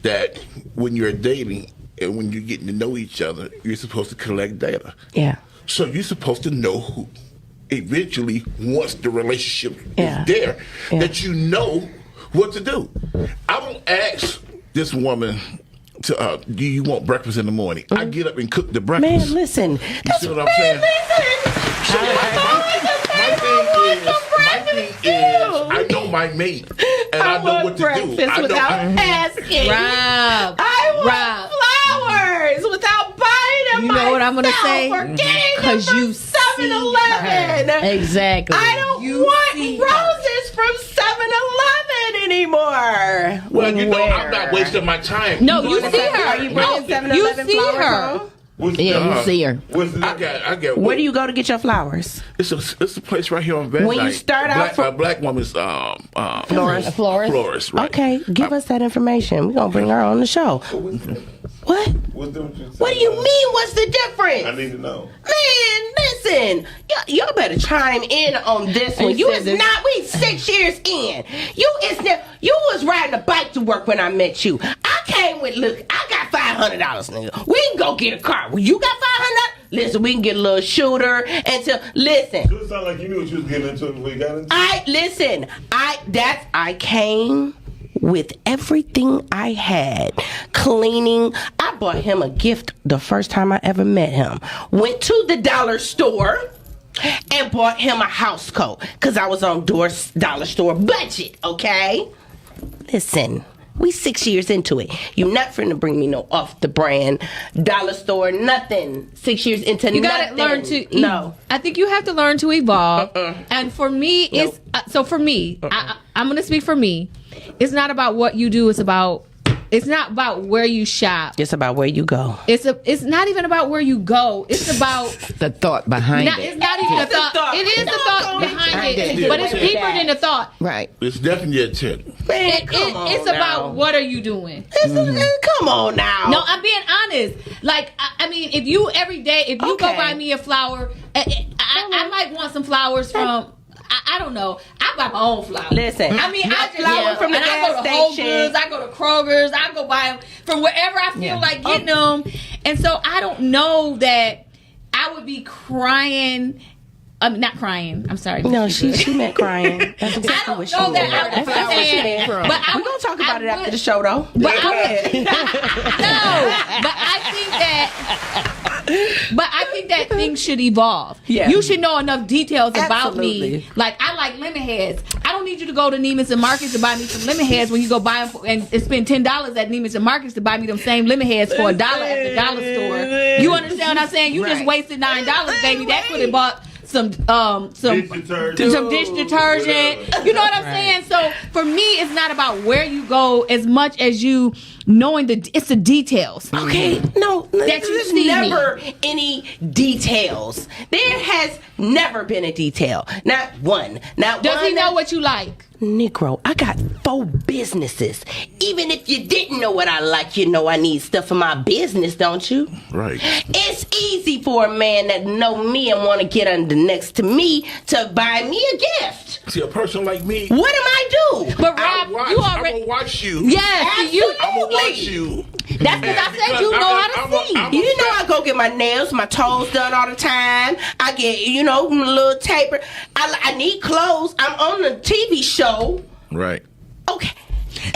that when you're dating and when you're getting to know each other, you're supposed to collect data. Yeah. So you're supposed to know who eventually, once the relationship is there, that you know what to do. I don't ask this woman to, do you want breakfast in the morning? I get up and cook the breakfast. Man, listen. You see what I'm saying? So my thing is, I know my mate, and I know what to do. Breakfast without asking. Rob. I want flowers without buying them. You know what I'm gonna say? Or getting them from 7-Eleven. Exactly. I don't want roses from 7-Eleven anymore. Well, you know, I'm not wasting my time. No, you see her. Are you bringing 7-Eleven flowers home? Yeah, you see her. I get. Where do you go to get your flowers? It's a place right here on Van When you Dyke. start out a black woman's florist. Florist, right. Okay, give us that information. We're gonna bring her on the show. What? What do you mean? What's the difference? I need to know. Man, listen. Y'all better chime in on this one. You is not. We 6 years in. You was riding a bike to work when I met you. I came with. Look, I got $500, nigga. We can go get a car. Well, you got $500. Listen, we can get a little shooter until. Listen. You sound like you knew what you was getting into before you got into. I came with everything I had. Cleaning. I bought him a gift the first time I ever met him. Went to the dollar store and bought him a house coat because I was on dollar store budget, okay? Listen, we 6 years into it. You not finna bring me no off the brand dollar store, nothing. 6 years into nothing. You gotta learn to No. I think you have to learn to evolve. And for me, it's so for me, I'm gonna speak for me. It's not about what you do. It's not about where you shop. It's about where you go. It's not even about where you go. It's about the thought behind it. It's not even the thought. It is the thought behind it, but it's deeper than the thought. Right. It's definitely a tip. Man, it's about what are you doing? Come on now. No, I'm being honest. Like, I mean, if you every day, if you go buy me a flower, I might want some flowers from. I don't know. I I buy my own flowers. Listen, I mean, I just flowers from the and I gas go to Whole station. Goods, I go to Kroger's, I go buy them from wherever I feel like getting them. And so I don't know that I would be crying. Not crying. I'm sorry. No, she meant crying. That's exactly what she meant. That's what she meant. But we're gonna talk about it after the show, though. But I think that things should evolve. Yeah. You should know enough details about Absolutely. me. Like, I like lemon heads. I don't need you to go to Neiman's and Marcus to buy me some lemon heads when you go buy them and spend $10 at Neiman's and Marcus to buy me them same lemon heads for $1 at the dollar store. You understand what I'm saying? You just wasted $9, baby. That could have bought some dish detergent. You know what I'm saying? So for me, it's not about where you go as much as you knowing it's the details. Okay, no, that you see never any details. There has never been a detail. Not one. Does he know what you like? Negro, I got 4 businesses. Even if you didn't know what I like, you know I need stuff for my business, don't you? Right. It's easy for a man that know me and want to get under next to me to buy me a gift. See, a person like me. What am I do? But Rob, you already. I'm gonna watch you. Yes, you. I'm gonna watch you. That's because I said you know how to see. You know I go get my nails, my toes done all the time. I get, a little taper. I need clothes. I'm on the TV show. Right. Okay.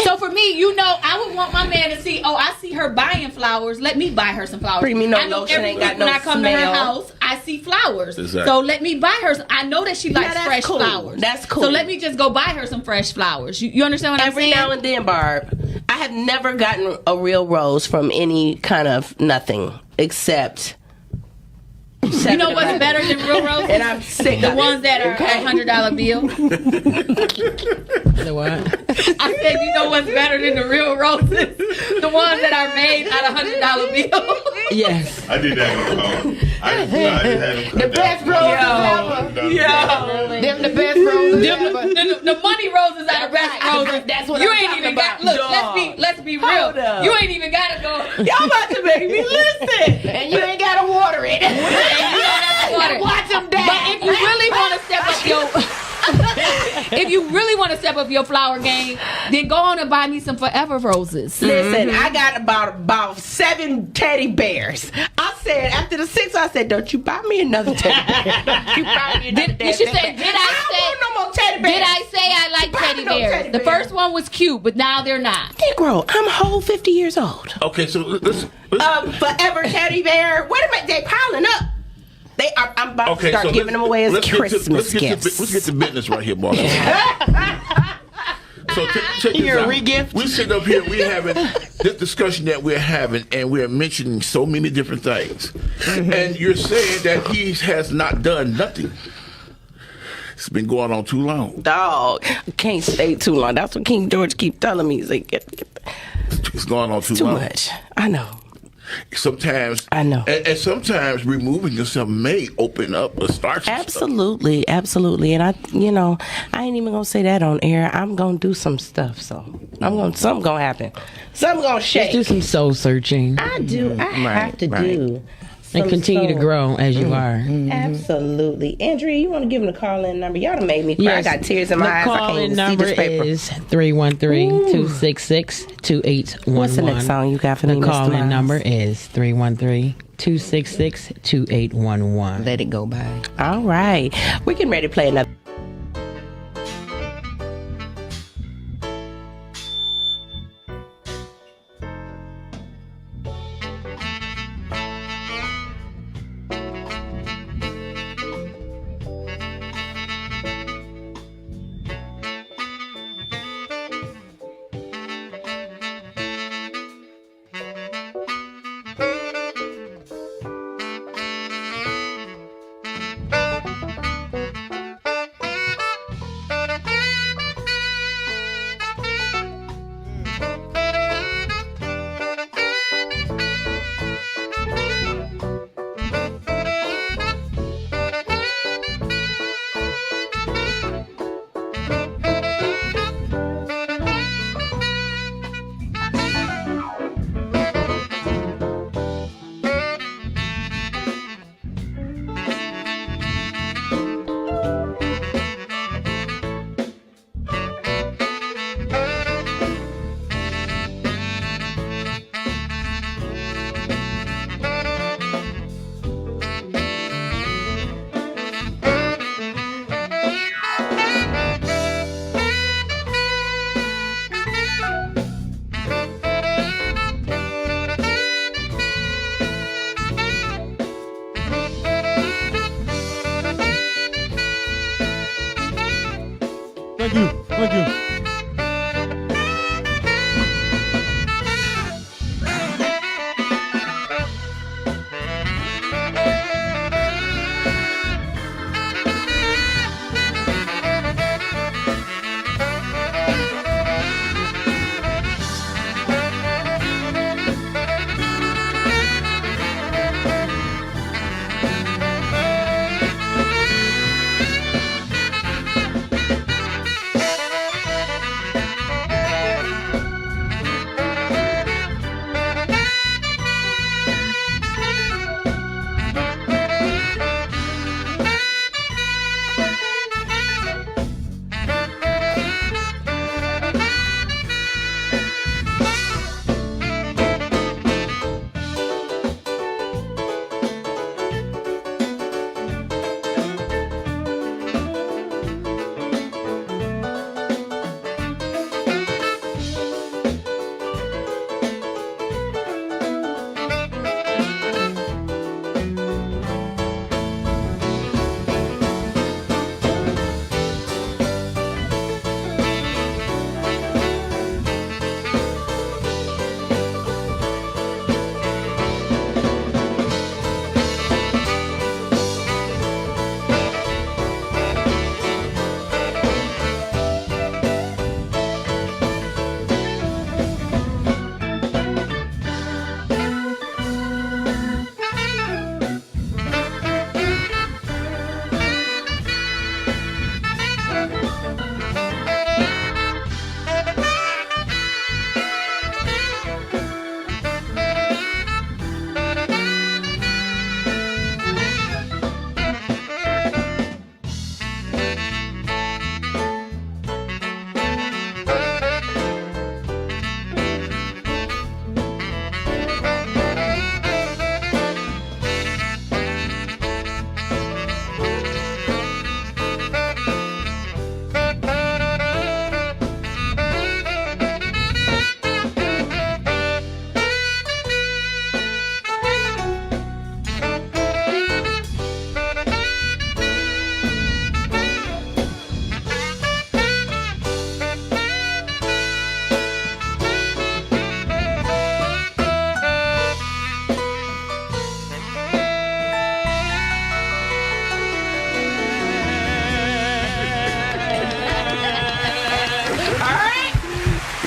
So for me, I would want my man to see, I see her buying flowers. Let me buy her some flowers. Bring me no I know lotion, every ain't got week no when I come smell. to her house, I see flowers. Exactly. So let me buy her some. I know that she likes that's fresh cool. flowers. That's cool. So let me just go buy her some fresh flowers. You understand what I'm saying? Every now and then, Barb. I have never gotten a real rose from any kind of nothing except. You know what's better than real roses? And I'm sick The of ones it. that are Okay. $100 bill. The what? I said, you know what's better than the real roses? The ones that are made out of $100 bills. Yes. I did that. I just had them cut The best roses ever. Them the best roses ever. The money roses are the best roses. That's what you I'm ain't talking even about. got. Look, let's be real. Hold up. You ain't even gotta go. Y'all about to make me listen. And you ain't gotta water it. You don't have to water. Watch them dance. But if you really want to step up your, if you really want to step up your flower game, then go on and buy me some Forever roses. Listen, I got about 7 teddy bears. I said after the 6th, I said, "Don't you buy me another teddy bear? Don't you buy me another You should say, I want no more teddy bears. Did I say I like Buy teddy no bears? teddy The bears. first one was cute, but now they're not. Negro, I'm a whole 50 years old. Okay, so let's Forever teddy bear. Wait a minute, they piling up. I'm about to start giving them away as Christmas gifts. Let's get to business right here, boss. So check this You're a out. re-gift? We sitting up here, we're having this discussion that we're having, and we're mentioning so many different things. And you're saying that he has not done nothing. It's been going on too long. Dog, can't stay too long. That's what King George keep telling me. He's like, It's going on too too long. much. I know. Sometimes I know. and sometimes removing yourself may open up a start. Absolutely. And I ain't even gonna say that on air. I'm gonna do some stuff. So something gonna happen. Something gonna shake. Just do some soul searching. I do. I have to do. And continue to grow as you are. Absolutely. Andrea, you want to give them the call-in number? Y'all done made me cry. I got tears in my eyes. I can't even see this paper. The call-in number is 313-266-2811. What's the next song you got for me, The Mr. call-in Miles? number is 313-266-2811. Let it go by. All right. We're getting ready to play another. Thank you. Thank you.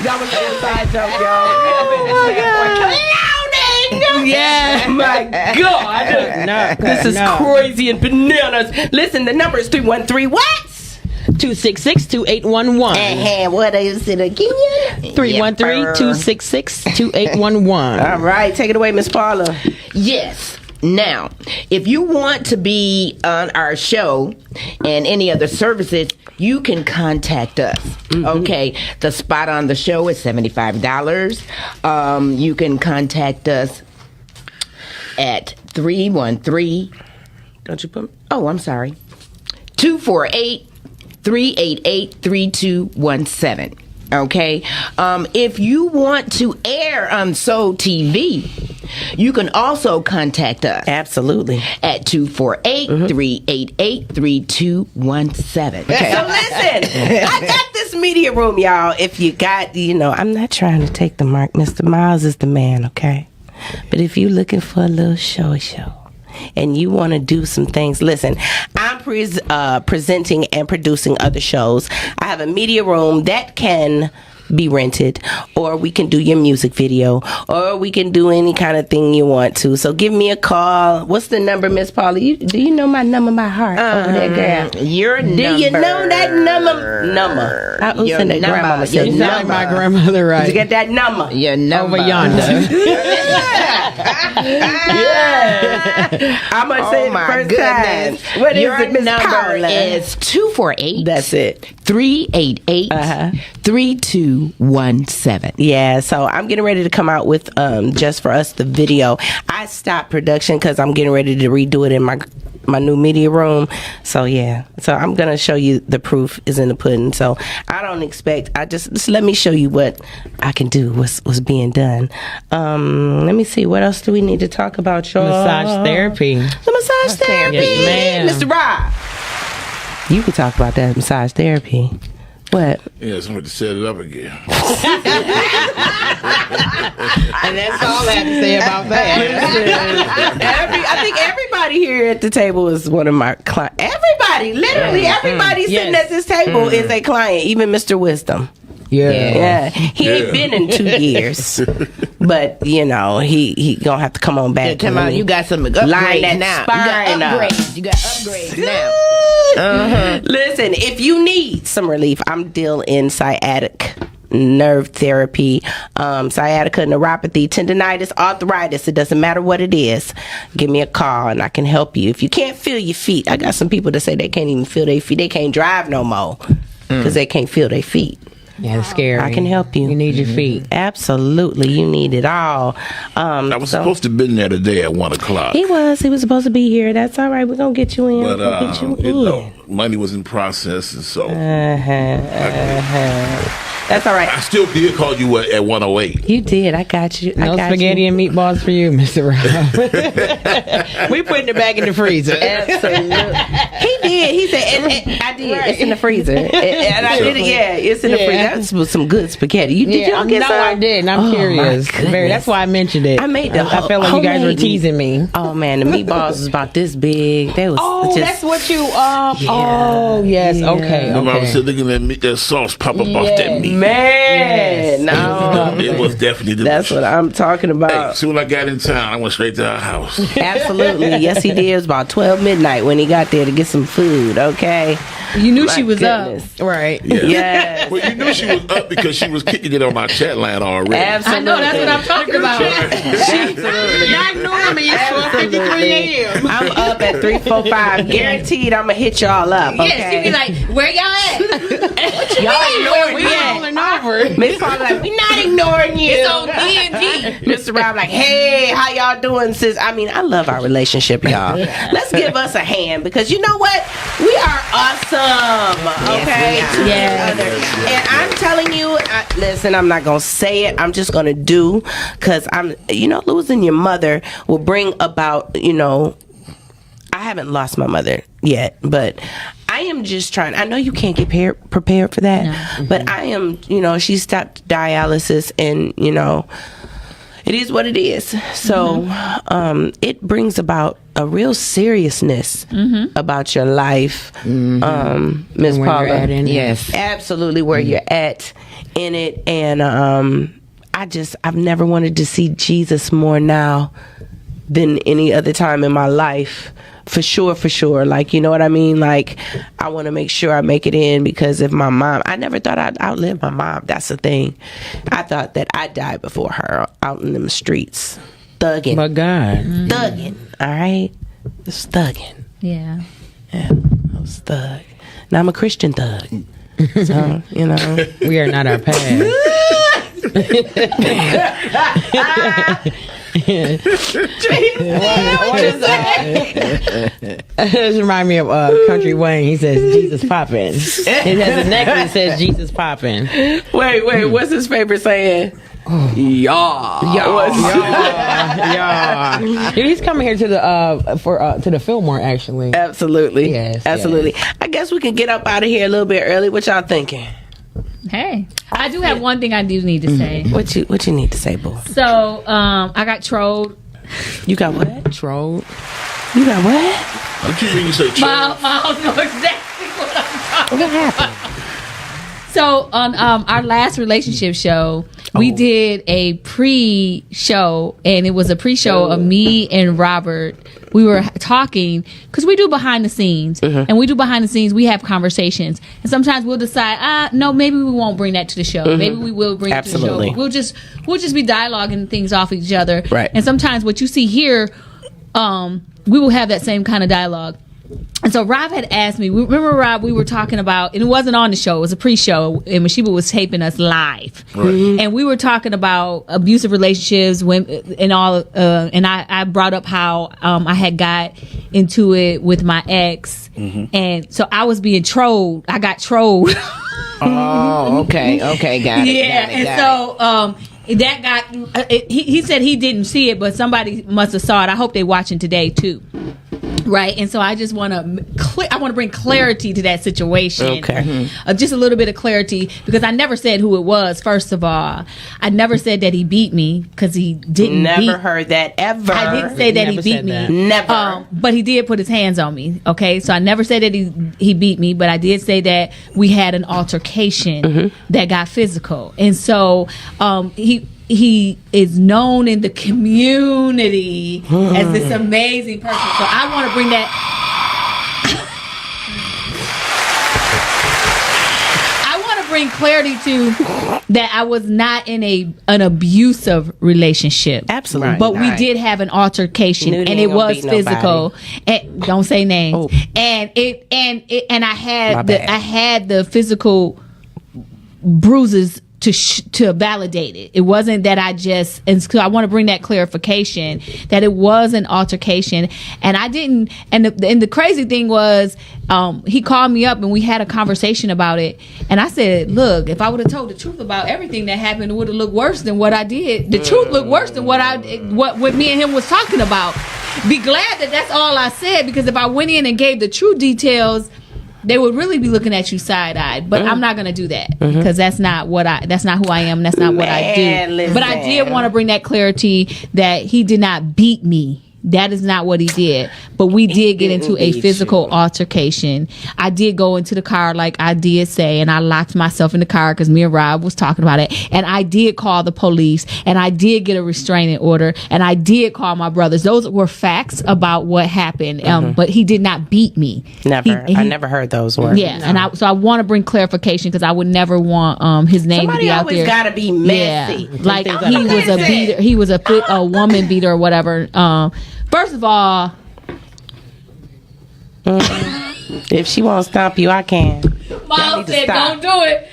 That was an inside joke, y'all. Oh, Yeah, my God. This is crazy and bananas. Listen, the number is 313 what? 266-2811. And what is it again? 313-266-2811. All right, take it away, Miss Paula. Yes. Now, if you want to be on our show and any other services, you can contact us. Okay, the spot on the show is $75. You can contact us at 313. Don't you put? Oh, I'm sorry. 248-388-3217. Okay, if you want to air on Soul TV, you can also contact us. Absolutely. At 248-388-3217. Okay. So listen, I got this media room, y'all. If you got, I'm not trying to take the mark. Mr. Miles is the man, okay? But if you're looking for a little show, and you want to do some things, listen, I'm presenting and producing other shows. I have a media room that can be rented, or we can do your music video, or we can do any kind of thing you want to. So give me a call. What's the number, Miss Paula? Do you know my number by heart over there, girl? Your number. Do you know that number? I was in that grandmama said You sound like my grandmother, right? Did you get that number? Your number. Over yonder. Yeah. I'm going to say it the first time. What is Your it, Miss number Paula? is 248. That's it. 388-3217. Yeah, so I'm getting ready to come out with Just For Us, the video. I stopped production because I'm getting ready to redo it in my new media room. So yeah, so I'm gonna show you the proof is in the pudding. So I don't expect. Just let me show you what I can do. What's being done. Let me see. What else do we need to talk about, y'all? Massage therapy. The massage therapy, Yes, ma'am. Mr. Rob. You could talk about that massage therapy. What? Yeah, somebody to set it up again. And that's all I have to say about that. I think everybody here at the table is one of my clients. Everybody, literally everybody sitting at this table is a client, even Mr. Wisdom. Yeah. He ain't been in 2 years, but you know he gonna have to come on back. Come on, you got some upgrades now. You got upgrades now. Listen, if you need some relief, I'm dealing in sciatic nerve therapy, sciatica, neuropathy, tendonitis, arthritis. It doesn't matter what it is. Give me a call and I can help you. If you can't feel your feet, I got some people that say they can't even feel their feet. They can't drive no more because they can't feel their feet. Yeah, it's scary. I can help you. You need your feet. Absolutely. You need it all. I was supposed to have been there today at 1 o'clock. He was supposed to be here. That's all right. We're going to get you in. But, money was in process, and so. That's all right. I still did call you at 108. You did. I got you. No spaghetti and meatballs for you, Mr. Rob. We putting it back in the freezer. Absolutely. He did. He said, and I did. Right. It's in the freezer. And I did it. Yeah, it's in the freezer. That was some good spaghetti. Did y'all get some? No, I didn't. I'm curious. That's why I mentioned it. I made the I felt like you guys were teasing me. Oh, man. The meatballs was about this big. They was that's what you, oh, yes. Yeah. Okay. I was looking at that sauce pop up off that meat. Man, no. It was definitely delicious. That's what I'm talking about. Hey, soon I got in town, I went straight to our house. Absolutely. Yes, he did. It was about 12 midnight when he got there to get some food, okay? You knew she was up. Right. Yeah. Yes. Well, you knew she was up because she was kicking it on my chat line already. Absolutely. I know, that's what I'm talking about. Absolutely. Not normally, it's 4:53 a.m. I'm up at 3:45. Guaranteed I'm going to hit y'all up, okay? Yes, you be like, where y'all at? Y'all ignoring We me. rolling over. Miss Paul like, we not ignoring you. It's on D&D. Mr. Rob like, hey, how y'all doing, sis? I mean, I love our relationship, y'all. Let's give us a hand because you know what? We are awesome. Okay? Yes. And I'm telling you, listen, I'm not going to say it. I'm just going to do because losing your mother will bring about, I haven't lost my mother yet, but I am just trying. I know you can't get prepared for that, but I am, she stopped dialysis and, it is what it is. So it brings about a real seriousness about your life, Ms. Paula. Yes. Absolutely where you're at in it. And I've never wanted to see Jesus more now than any other time in my life. For sure. Like, you know what I mean? Like, I want to make sure I make it in because if my mom, I never thought I'd outlive my mom. That's the thing. I thought that I'd die before her out in them streets. Thugging. My God. Thugging. All right? It's thugging. Yeah. Yeah. I was thug. Now I'm a Christian thug. So, We are not our past. What is that? This reminds me of Country Wayne. He says Jesus poppin'. He has a necklace that says Jesus poppin'. Wait, what's his favorite saying? Yeah. He's coming here to the to the Fillmore actually. Absolutely. Yes. Absolutely. Yes. I guess we can get up out of here a little bit early. What y'all thinking? Hey, I do have one thing I do need to say. What you need to say, boo? So, I got trolled. You got what? Trolled. You got what? I keep hearing you say trolled. I don't know exactly what I'm talking about. What happened? So on our last relationship show, we did a pre-show, and it was a pre-show of me and Robert. We were talking because we do behind the scenes, and we do behind the scenes. We have conversations, and sometimes we'll decide, no, maybe we won't bring that to the show. Maybe we will bring it to the show. But we'll just be dialoguing things off each other. Right. And sometimes what you see here, we will have that same kind of dialogue. And so Rob had asked me, remember Rob, we were talking about, and it wasn't on the show, it was a pre-show, and Masheba was taping us live. Right. And we were talking about abusive relationships and all, and I brought up how I had got into it with my ex, and so I was being trolled. I got trolled. Oh, okay, got it. Yeah, so that got, he said he didn't see it, but somebody must have saw it. I hope they're watching today too. Right, and so I just want to bring clarity to that situation. Okay. Just a little bit of clarity, because I never said who it was. First of all, I never said that he beat me, because he didn't. Never heard that ever. I didn't say that he beat me. Never. But he did put his hands on me. Okay, so I never said that he beat me, but I did say that we had an altercation that got physical, and so he is known in the community as this amazing person. So I want to bring that. I want to bring clarity to that. I was not in an abusive relationship. Absolutely. But we did have an altercation, and it was physical. And don't say names. And and I had the physical bruises to validate it. It wasn't that and so I want to bring that clarification that it was an altercation, and I didn't. And the crazy thing was, he called me up and we had a conversation about it, and I said, look, if I would have told the truth about everything that happened, it would have looked worse than what I did. The truth looked worse than what me and him was talking about. Be glad that that's all I said, because if I went in and gave the true details, they would really be looking at you side-eyed. But I'm not going to do that, because that's not who I am. That's not what I do. Listen. But I did want to bring that clarity that he did not beat me. That is not what he did. But we did get into a physical altercation. I did go into the car, like I did say, and I locked myself in the car because me and Rob was talking about it. And I did call the police, and I did get a restraining order, and I did call my brothers. Those were facts about what happened. But he did not beat me. Never. I never heard those words. Yeah, no. And so I want to bring clarification, because I would never want his name to be out there. Somebody always got to be messy. Yeah, like he was a beater. He was a woman beater or whatever. First of all, if she won't stomp you, I can. Mom said, "Don't do it."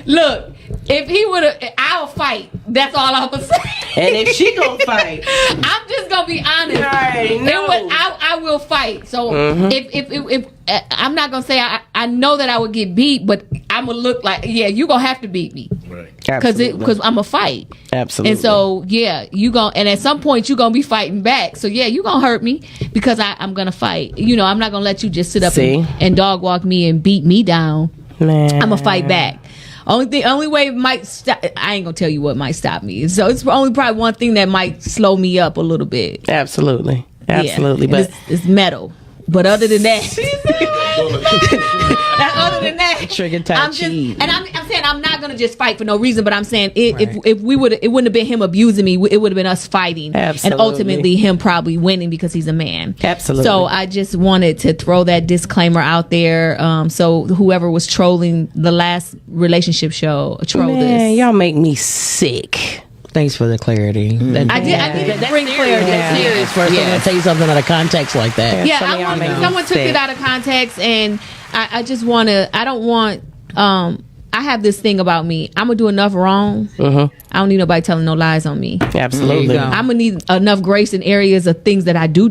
Look, if he would have, I'll fight. That's all I'm gonna say. And if she gonna fight, I'm just gonna be honest. I will fight. So if I'm not gonna say I know that I would get beat, but I'm gonna look like, yeah, you gonna have to beat me, right? Because I'm a fight. Absolutely. And so and at some point you gonna be fighting back. So yeah, you gonna hurt me, because I'm gonna fight. I'm not gonna let you just sit up and dog walk me and beat me down. Man, I'm gonna fight back. Only way it might stop. I ain't gonna tell you what might stop me. So it's probably one thing that might slow me up a little bit. Absolutely. Yeah. But it's metal. But other than that, trigger Tai Chi. I'm saying I'm not gonna just fight for no reason. But I'm saying if we would, it wouldn't have been him abusing me. It would have been us fighting, and ultimately him probably winning because he's a man. Absolutely. So I just wanted to throw that disclaimer out there. So whoever was trolling the last relationship show, this. Y'all make me sick. Thanks for the clarity. I did bring clarity. That's serious for someone to take something out of context like that. Yeah, someone took it out of context, and I just want to. I don't want. I have this thing about me. I'm gonna do enough wrong. I don't need nobody telling no lies on me. Absolutely. I'm gonna need enough grace in areas of things that I do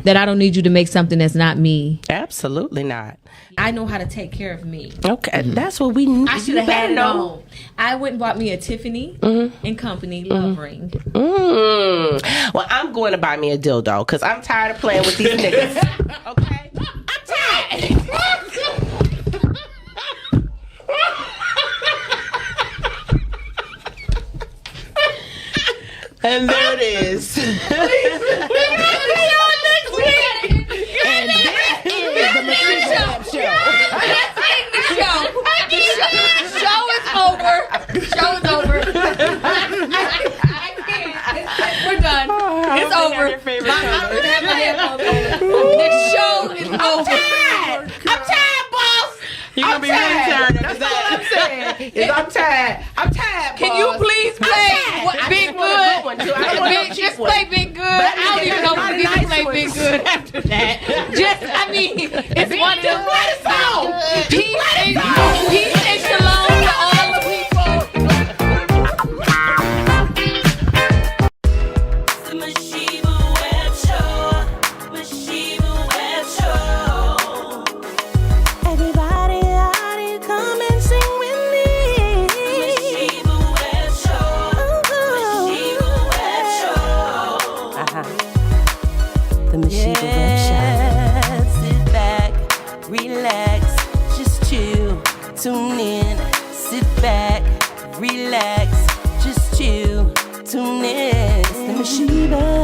that I don't need you to make something that's not me. Absolutely not. I know how to take care of me. Okay, that's what we need. I should have had it on. I went and bought me a Tiffany and Company love ring. Well, I'm going to buy me a dildo, because I'm tired of playing with these niggas. Okay? I'm tired. And there it is. And this is the Masheba Show. The show is over. The show is over. I can't. We're done. It's over. The show is over. I'm tired, boss. You're going to be really tired after that. That's all I'm saying. I'm tired. I'm tired, boss. Can you please play Big Good? Just play Big Good. I don't even know if we can play Big Good after that. It's one of them. Peace and shalom to all the people. The Masheba Web Show. Masheba Web Show. Everybody out here, come and sing with me. Masheba Web Show. Masheba Web Show. The Masheba Web Show. tune in, sit back, relax, just chill, tune in. It's the Masheba